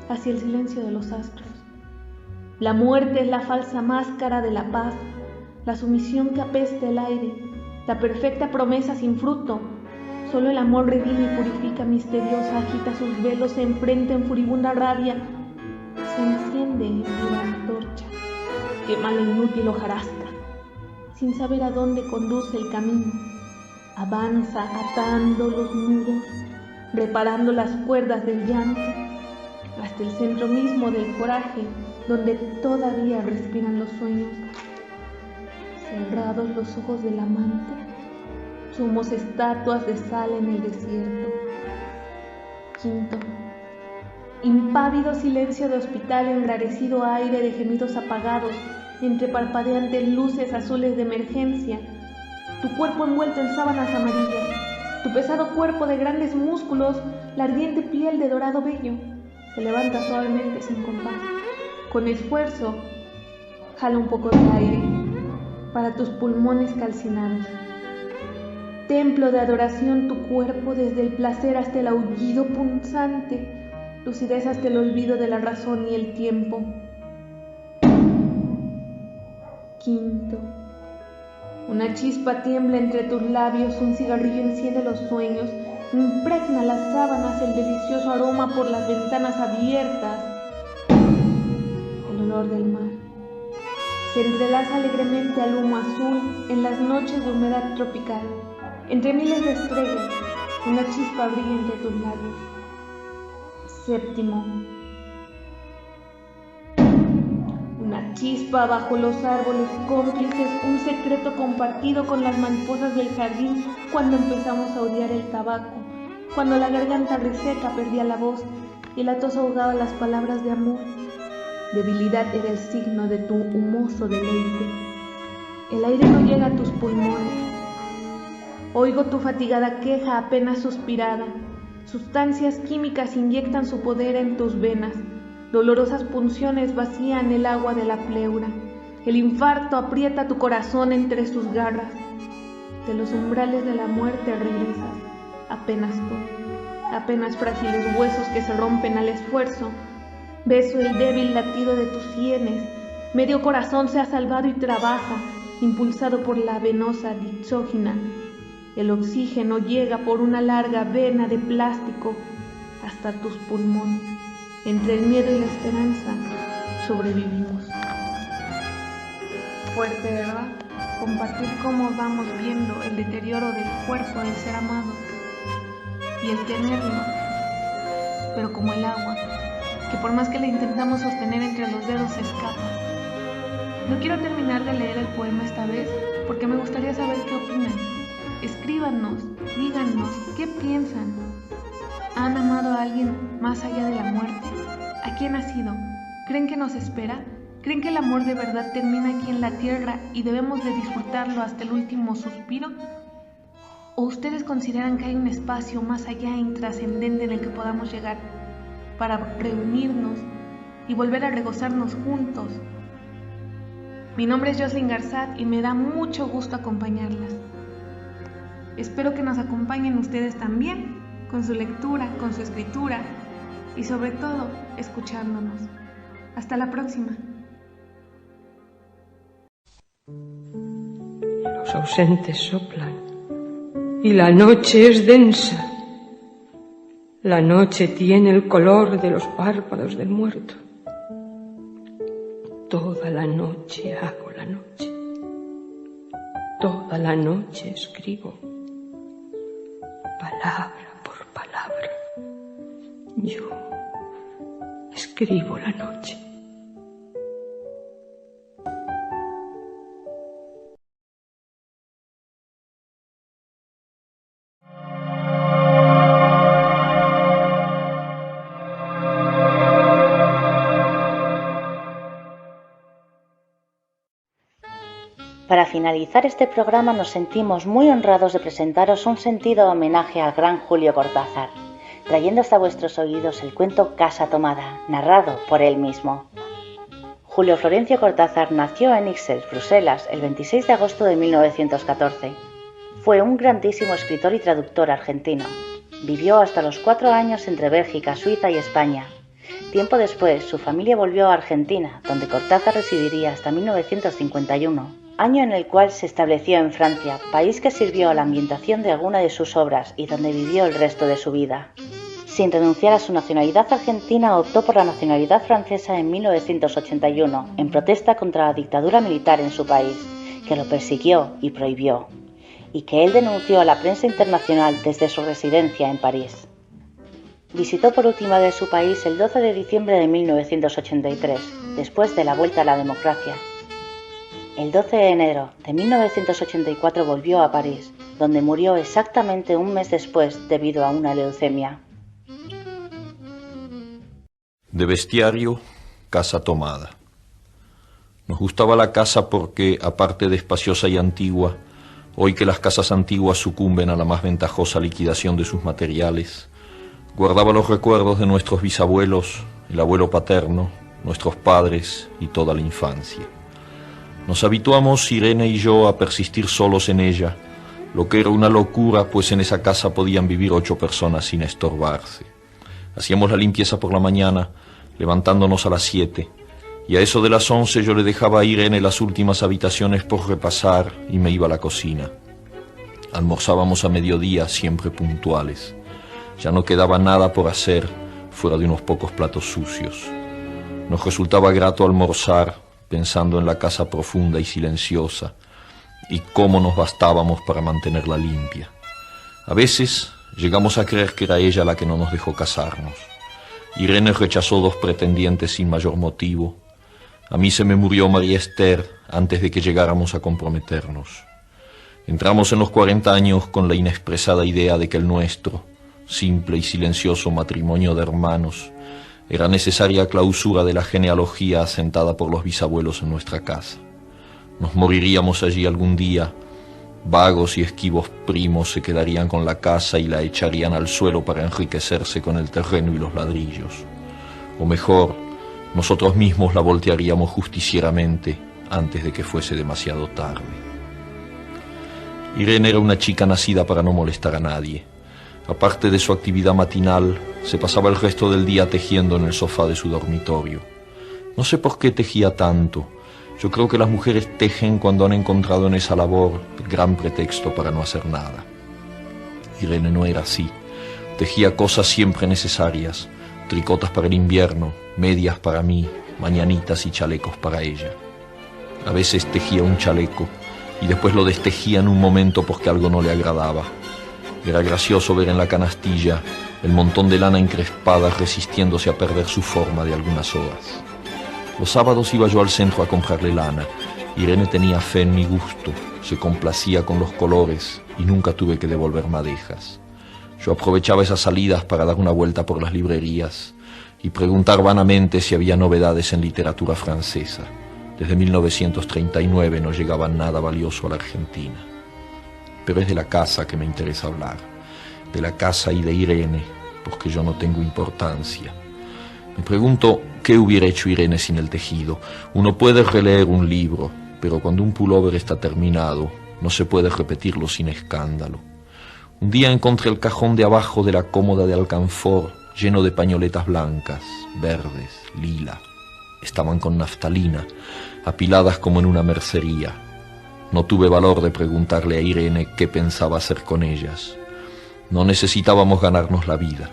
hacia el silencio de los astros. La muerte es la falsa máscara de la paz, la sumisión que apesta el aire, la perfecta promesa sin fruto. Solo el amor redime y purifica misteriosa, agita sus velos, se enfrenta en furibunda rabia, se enciende en viva antorcha. Quema la inútil hojarasca, sin saber a dónde conduce el camino. Avanza atando los nudos, reparando las cuerdas del llanto, hasta el centro mismo del coraje, donde todavía respiran los sueños. Cerrados los ojos del amante, somos estatuas de sal en el desierto. 5. Impávido silencio de hospital, enrarecido aire de gemidos apagados, entre parpadeantes luces azules de emergencia. Tu cuerpo envuelto en sábanas amarillas, tu pesado cuerpo de grandes músculos, la ardiente piel de dorado vello, se levanta suavemente sin compás. Con esfuerzo, jala un poco de aire para tus pulmones calcinados. Templo de adoración tu cuerpo, desde el placer hasta el aullido punzante, lucidez hasta el olvido de la razón y el tiempo. 5. Una chispa tiembla entre tus labios, un cigarrillo enciende los sueños, impregna las sábanas el delicioso aroma por las ventanas abiertas. El olor del mar se entrelaza alegremente al humo azul en las noches de humedad tropical. Entre miles de estrellas, una chispa brilla entre tus labios. 7. Una chispa bajo los árboles cómplices, un secreto compartido con las mariposas del jardín cuando empezamos a odiar el tabaco, cuando la garganta reseca perdía la voz y la tos ahogaba las palabras de amor. Debilidad era el signo de tu humoso deleite. El aire no llega a tus pulmones. Oigo tu fatigada queja apenas suspirada. Sustancias químicas inyectan su poder en tus venas. Dolorosas punciones vacían el agua de la pleura. El infarto aprieta tu corazón entre sus garras. De los umbrales de la muerte regresas, apenas tú, apenas frágiles huesos que se rompen al esfuerzo. Beso el débil latido de tus sienes. Medio corazón se ha salvado y trabaja, impulsado por la venosa dixógina. El oxígeno llega por una larga vena de plástico hasta tus pulmones. Entre el miedo y la esperanza sobrevivimos. Fuerte, ¿verdad? Compartir cómo vamos viendo el deterioro del cuerpo del ser amado y el tenerlo, pero como el agua, que por más que la intentamos sostener entre los dedos se escapa. No quiero terminar de leer el poema esta vez porque me gustaría saber qué opinan. Escríbanos, díganos, ¿qué piensan? ¿Han amado a alguien más allá de la muerte? ¿A quién ha sido? ¿Creen que nos espera? ¿Creen que el amor de verdad termina aquí en la tierra y debemos de disfrutarlo hasta el último suspiro? ¿O ustedes consideran que hay un espacio más allá e intrascendente en el que podamos llegar para reunirnos y volver a regozarnos juntos? Mi nombre es Jocelyn Garzat y me da mucho gusto acompañarlas. Espero que nos acompañen ustedes también, con su lectura, con su escritura y sobre todo, escuchándonos. Hasta la próxima. Los ausentes soplan y la noche es densa. La noche tiene el color de los párpados del muerto. Toda la noche hago la noche. Toda la noche escribo. Palabra por palabra. Yo escribo la noche. Para finalizar este programa nos sentimos muy honrados de presentaros un sentido homenaje al gran Julio Cortázar, trayendo hasta vuestros oídos el cuento Casa Tomada, narrado por él mismo. Julio Florencio Cortázar nació en Ixelles, Bruselas, el 26 de agosto de 1914. Fue un grandísimo escritor y traductor argentino. Vivió hasta los 4 años entre Bélgica, Suiza y España. Tiempo después, su familia volvió a Argentina, donde Cortázar residiría hasta 1951. Año en el cual se estableció en Francia, país que sirvió a la ambientación de alguna de sus obras y donde vivió el resto de su vida. Sin renunciar a su nacionalidad argentina, optó por la nacionalidad francesa en 1981, en protesta contra la dictadura militar en su país, que lo persiguió y prohibió, y que él denunció a la prensa internacional desde su residencia en París. Visitó por última vez su país el 12 de diciembre de 1983, después de la vuelta a la democracia. El 12 de enero de 1984 volvió a París, donde murió exactamente un mes después debido a una leucemia. De bestiario, casa tomada. Nos gustaba la casa porque, aparte de espaciosa y antigua, hoy que las casas antiguas sucumben a la más ventajosa liquidación de sus materiales, guardaba los recuerdos de nuestros bisabuelos, el abuelo paterno, nuestros padres y toda la infancia. Nos habituamos, Irene y yo, a persistir solos en ella, lo que era una locura, pues en esa casa podían vivir 8 personas sin estorbarse. Hacíamos la limpieza por la mañana, levantándonos a las 7, y a eso de las 11 yo le dejaba a Irene las últimas habitaciones por repasar y me iba a la cocina. Almorzábamos a mediodía, siempre puntuales. Ya no quedaba nada por hacer, fuera de unos pocos platos sucios. Nos resultaba grato almorzar, pensando en la casa profunda y silenciosa, y cómo nos bastábamos para mantenerla limpia. A veces llegamos a creer que era ella la que no nos dejó casarnos. Irene rechazó 2 pretendientes sin mayor motivo. A mí se me murió María Esther antes de que llegáramos a comprometernos. Entramos en los 40 años con la inexpresada idea de que el nuestro, simple y silencioso matrimonio de hermanos, era necesaria clausura de la genealogía asentada por los bisabuelos en nuestra casa. Nos moriríamos allí algún día. Vagos y esquivos primos se quedarían con la casa y la echarían al suelo para enriquecerse con el terreno y los ladrillos. O mejor, nosotros mismos la voltearíamos justicieramente antes de que fuese demasiado tarde. Irene era una chica nacida para no molestar a nadie. Aparte de su actividad matinal, se pasaba el resto del día tejiendo en el sofá de su dormitorio. No sé por qué tejía tanto. Yo creo que las mujeres tejen cuando han encontrado en esa labor el gran pretexto para no hacer nada. Irene no era así. Tejía cosas siempre necesarias, tricotas para el invierno, medias para mí, mañanitas y chalecos para ella. A veces tejía un chaleco y después lo destejía en un momento porque algo no le agradaba. Era gracioso ver en la canastilla el montón de lana encrespada resistiéndose a perder su forma de algunas horas. Los sábados iba yo al centro a comprarle lana. Irene tenía fe en mi gusto, se complacía con los colores y nunca tuve que devolver madejas. Yo aprovechaba esas salidas para dar una vuelta por las librerías y preguntar vanamente si había novedades en literatura francesa. Desde 1939 no llegaba nada valioso a la Argentina. pero es de la casa que me interesa hablar, de la casa y de Irene, porque yo no tengo importancia. Me pregunto qué hubiera hecho Irene sin el tejido. Uno puede releer un libro, pero cuando un pullover está terminado, no se puede repetirlo sin escándalo. Un día encontré el cajón de abajo de la cómoda de alcanfor lleno de pañoletas blancas, verdes, lila. Estaban con naftalina, apiladas como en una mercería. No tuve valor de preguntarle a Irene qué pensaba hacer con ellas. No necesitábamos ganarnos la vida.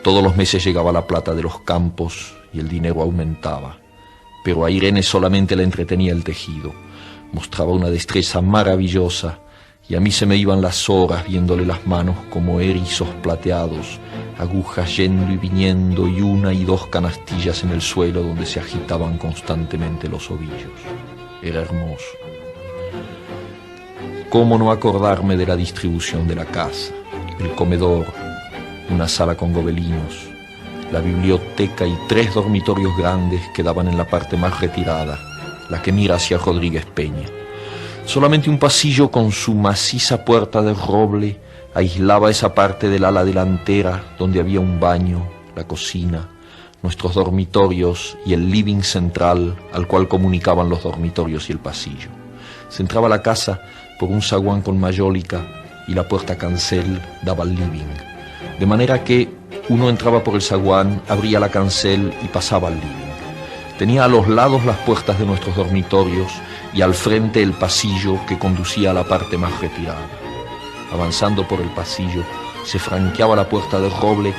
Todos los meses llegaba la plata de los campos y el dinero aumentaba. Pero a Irene solamente le entretenía el tejido. Mostraba una destreza maravillosa y a mí se me iban las horas viéndole las manos como erizos plateados, agujas yendo y viniendo y 1 y 2 canastillas en el suelo donde se agitaban constantemente los ovillos. Era hermoso. ¿Cómo no acordarme de la distribución de la casa? El comedor, una sala con gobelinos, la biblioteca y 3 dormitorios grandes que daban en la parte más retirada, la que mira hacia Rodríguez Peña. Solamente un pasillo con su maciza puerta de roble aislaba esa parte del ala delantera donde había un baño, la cocina, nuestros dormitorios y el living central al cual comunicaban los dormitorios y el pasillo. Se entraba a la casa por un zaguán con mayólica y la puerta cancel daba al living. De manera que uno entraba por el zaguán, abría la cancel y pasaba al living. Tenía a los lados las puertas de nuestros dormitorios y al frente el pasillo que conducía a la parte más retirada. Avanzando por el pasillo, se franqueaba la puerta de roble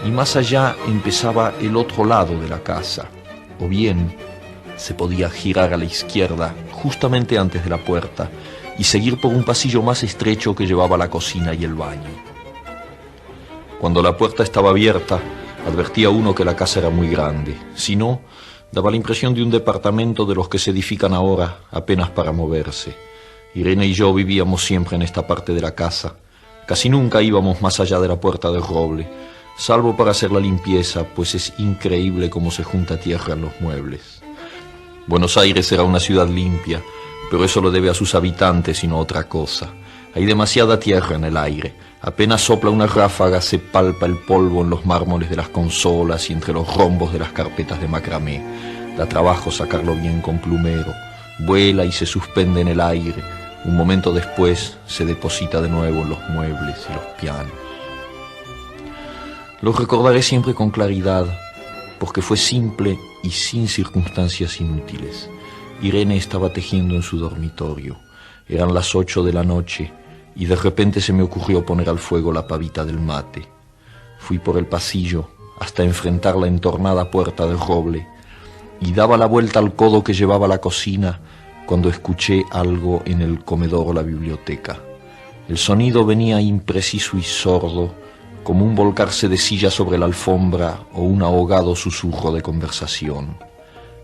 y más allá empezaba el otro lado de la casa. O bien, se podía girar a la izquierda, justamente antes de la puerta, y seguir por un pasillo más estrecho que llevaba a la cocina y el baño. Cuando la puerta estaba abierta, advertía uno que la casa era muy grande. Si no, daba la impresión de un departamento de los que se edifican ahora apenas para moverse. Irene y yo vivíamos siempre en esta parte de la casa. Casi nunca íbamos más allá de la puerta de roble, salvo para hacer la limpieza, pues es increíble cómo se junta tierra en los muebles. Buenos Aires era una ciudad limpia, pero eso lo debe a sus habitantes y no a otra cosa. Hay demasiada tierra en el aire. Apenas sopla una ráfaga, se palpa el polvo en los mármoles de las consolas y entre los rombos de las carpetas de macramé. Da trabajo sacarlo bien con plumero. Vuela y se suspende en el aire. Un momento después se deposita de nuevo en los muebles y los pianos. Lo recordaré siempre con claridad, porque fue simple y sin circunstancias inútiles. Irene estaba tejiendo en su dormitorio. Eran las 8 de la noche y de repente se me ocurrió poner al fuego la pavita del mate. Fui por el pasillo hasta enfrentar la entornada puerta de roble y daba la vuelta al codo que llevaba a la cocina cuando escuché algo en el comedor o la biblioteca. El sonido venía impreciso y sordo, como un volcarse de silla sobre la alfombra o un ahogado susurro de conversación.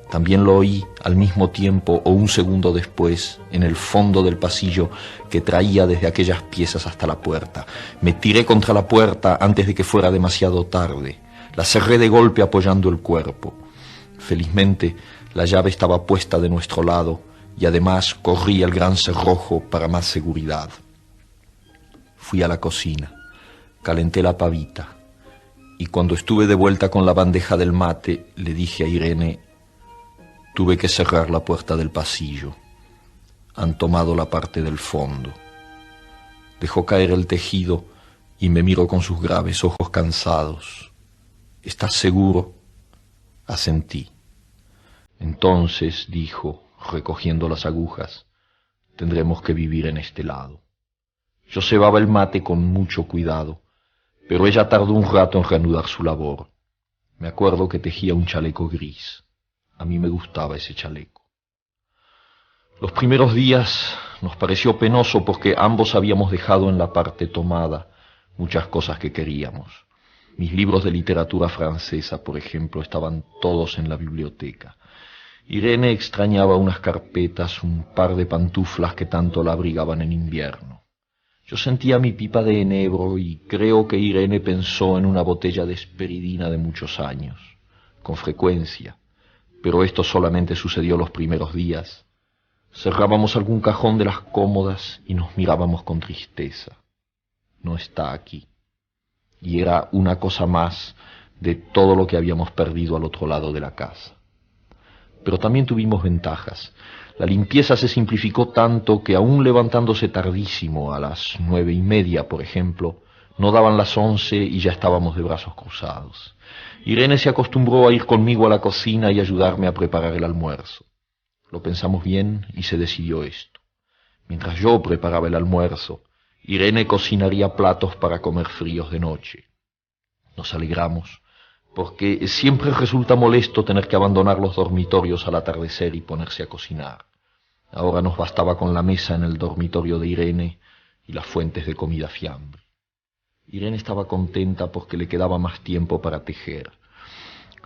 También lo oí al mismo tiempo o un segundo después en el fondo del pasillo que traía desde aquellas piezas hasta la puerta. Me tiré contra la puerta antes de que fuera demasiado tarde. La cerré de golpe apoyando el cuerpo. Felizmente la llave estaba puesta de nuestro lado y además corrí el gran cerrojo para más seguridad. Fui a la cocina, calenté la pavita y cuando estuve de vuelta con la bandeja del mate le dije a Irene: tuve que cerrar la puerta del pasillo. Han tomado la parte del fondo. Dejó caer el tejido y me miró con sus graves ojos cansados. ¿Estás seguro? Asentí. Entonces, dijo, recogiendo las agujas, tendremos que vivir en este lado. Yo cebaba el mate con mucho cuidado, pero ella tardó un rato en reanudar su labor. Me acuerdo que tejía un chaleco gris. A mí me gustaba ese chaleco. Los primeros días nos pareció penoso porque ambos habíamos dejado en la parte tomada muchas cosas que queríamos. Mis libros de literatura francesa, por ejemplo, estaban todos en la biblioteca. Irene extrañaba unas carpetas, un par de pantuflas que tanto la abrigaban en invierno. Yo sentía mi pipa de enebro y creo que Irene pensó en una botella de esperidina de muchos años, con frecuencia. Pero esto solamente sucedió los primeros días. Cerrábamos algún cajón de las cómodas y nos mirábamos con tristeza. No está aquí. Y era una cosa más de todo lo que habíamos perdido al otro lado de la casa. Pero también tuvimos ventajas. La limpieza se simplificó tanto que aún levantándose tardísimo, a las 9:30, por ejemplo, no daban las 11 y ya estábamos de brazos cruzados. Irene se acostumbró a ir conmigo a la cocina y ayudarme a preparar el almuerzo. Lo pensamos bien y se decidió esto. Mientras yo preparaba el almuerzo, Irene cocinaría platos para comer fríos de noche. Nos alegramos, porque siempre resulta molesto tener que abandonar los dormitorios al atardecer y ponerse a cocinar. Ahora nos bastaba con la mesa en el dormitorio de Irene y las fuentes de comida fiambre. Irene estaba contenta porque le quedaba más tiempo para tejer.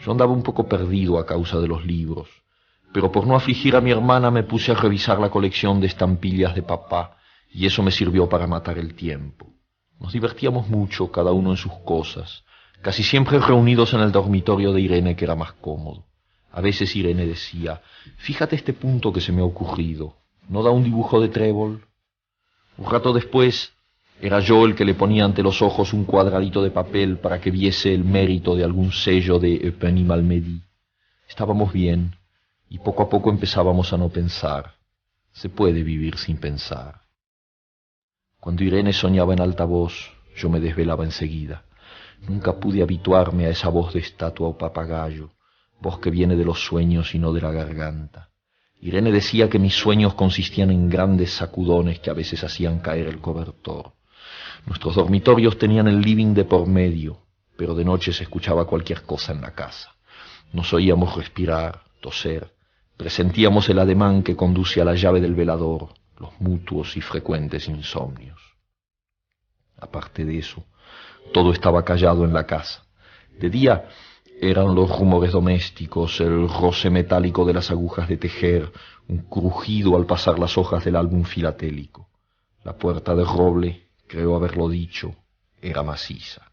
Yo andaba un poco perdido a causa de los libros, pero por no afligir a mi hermana me puse a revisar la colección de estampillas de papá y eso me sirvió para matar el tiempo. Nos divertíamos mucho, cada uno en sus cosas, casi siempre reunidos en el dormitorio de Irene, que era más cómodo. A veces Irene decía: «Fíjate este punto que se me ha ocurrido, ¿no da un dibujo de trébol?». Un rato después era yo el que le ponía ante los ojos un cuadradito de papel para que viese el mérito de algún sello de Eupenie Malmedy. Estábamos bien, y poco a poco empezábamos a no pensar. Se puede vivir sin pensar. Cuando Irene soñaba en alta voz, yo me desvelaba enseguida. Nunca pude habituarme a esa voz de estatua o papagayo, voz que viene de los sueños y no de la garganta. Irene decía que mis sueños consistían en grandes sacudones que a veces hacían caer el cobertor. Nuestros dormitorios tenían el living de por medio, pero de noche se escuchaba cualquier cosa en la casa. Nos oíamos respirar, toser, presentíamos el ademán que conduce a la llave del velador, los mutuos y frecuentes insomnios. Aparte de eso, todo estaba callado en la casa. De día eran los rumores domésticos, el roce metálico de las agujas de tejer, un crujido al pasar las hojas del álbum filatélico. La puerta de roble, creo haberlo dicho, era maciza.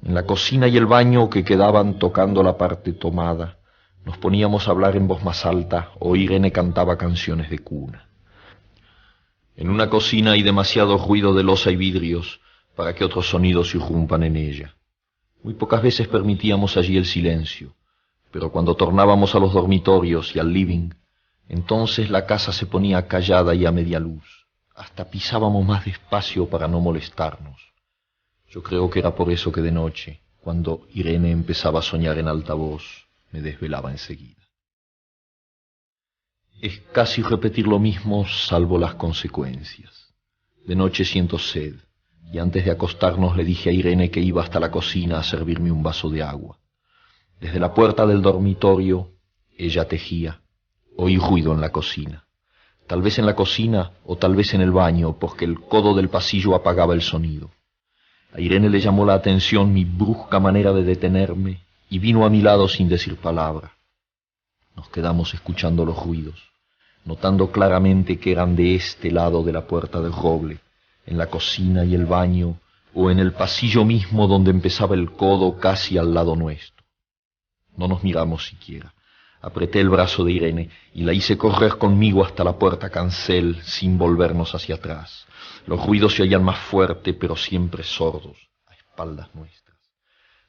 En la cocina y el baño, que quedaban tocando la parte tomada, nos poníamos a hablar en voz más alta o Irene cantaba canciones de cuna. En una cocina hay demasiado ruido de loza y vidrios para que otros sonidos irrumpan en ella. Muy pocas veces permitíamos allí el silencio, pero cuando tornábamos a los dormitorios y al living, entonces la casa se ponía callada y a media luz. Hasta pisábamos más despacio para no molestarnos. Yo creo que era por eso que de noche, cuando Irene empezaba a soñar en alta voz, me desvelaba enseguida. Es casi repetir lo mismo, salvo las consecuencias. De noche siento sed, y antes de acostarnos le dije a Irene que iba hasta la cocina a servirme un vaso de agua. Desde la puerta del dormitorio, ella tejía. Oí ruido en la cocina. Tal vez en la cocina o tal vez en el baño, porque el codo del pasillo apagaba el sonido. A Irene le llamó la atención mi brusca manera de detenerme y vino a mi lado sin decir palabra. Nos quedamos escuchando los ruidos, notando claramente que eran de este lado de la puerta del roble, en la cocina y el baño, o en el pasillo mismo donde empezaba el codo casi al lado nuestro. No nos miramos siquiera. Apreté el brazo de Irene y la hice correr conmigo hasta la puerta cancel sin volvernos hacia atrás. Los ruidos se oían más fuerte, pero siempre sordos, a espaldas nuestras.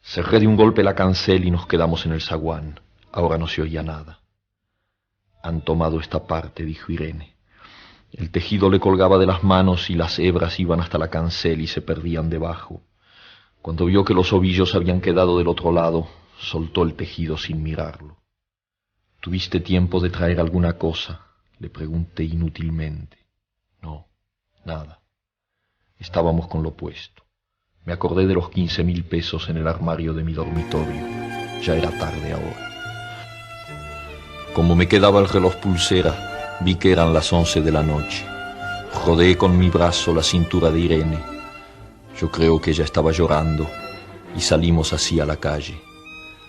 Cerré de un golpe la cancel y nos quedamos en el zaguán. Ahora no se oía nada. Han tomado esta parte, dijo Irene. El tejido le colgaba de las manos y las hebras iban hasta la cancel y se perdían debajo. Cuando vio que los ovillos habían quedado del otro lado, soltó el tejido sin mirarlo. ¿Tuviste tiempo de traer alguna cosa?, le pregunté inútilmente. No, nada. Estábamos con lo puesto. Me acordé de los 15.000 pesos en el armario de mi dormitorio. Ya era tarde ahora. Como me quedaba el reloj pulsera, vi que eran las 11 de la noche. Rodeé con mi brazo la cintura de Irene. Yo creo que ella estaba llorando y salimos así a la calle.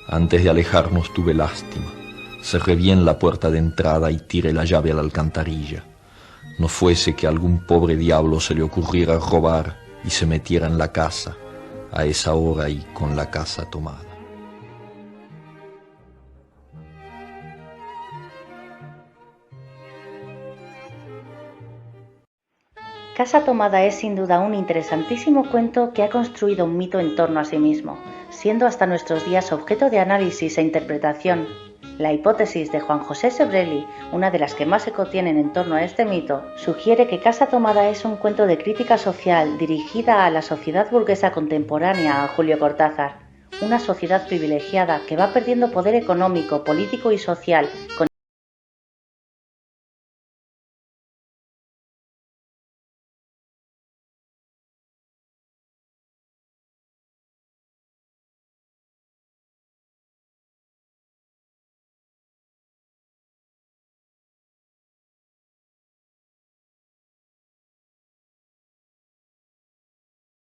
Antes de alejarnos tuve lástima. Cerré bien la puerta de entrada y tiré la llave a la alcantarilla. No fuese que a algún pobre diablo se le ocurriera robar y se metiera en la casa a esa hora y con la casa tomada. Casa Tomada es sin duda un interesantísimo cuento que ha construido un mito en torno a sí mismo, siendo hasta nuestros días objeto de análisis e interpretación. La hipótesis de Juan José Sebrelli, una de las que más eco tienen en torno a este mito, sugiere que Casa Tomada es un cuento de crítica social dirigida a la sociedad burguesa contemporánea a Julio Cortázar, una sociedad privilegiada que va perdiendo poder económico, político y social con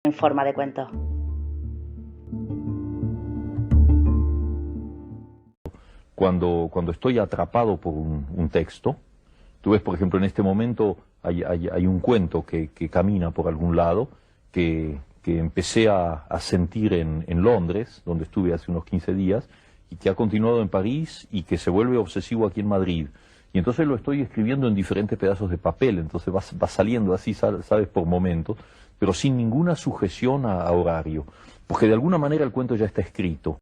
en forma de cuento. Cuando estoy atrapado por un texto, tú ves, por ejemplo, en este momento hay un cuento que camina por algún lado, que empecé a sentir en Londres, donde estuve hace unos 15 días, y que ha continuado en París y que se vuelve obsesivo aquí en Madrid. Y entonces lo estoy escribiendo en diferentes pedazos de papel, entonces va saliendo así, sabes, por momentos, pero sin ninguna sujeción a horario, porque de alguna manera el cuento ya está escrito.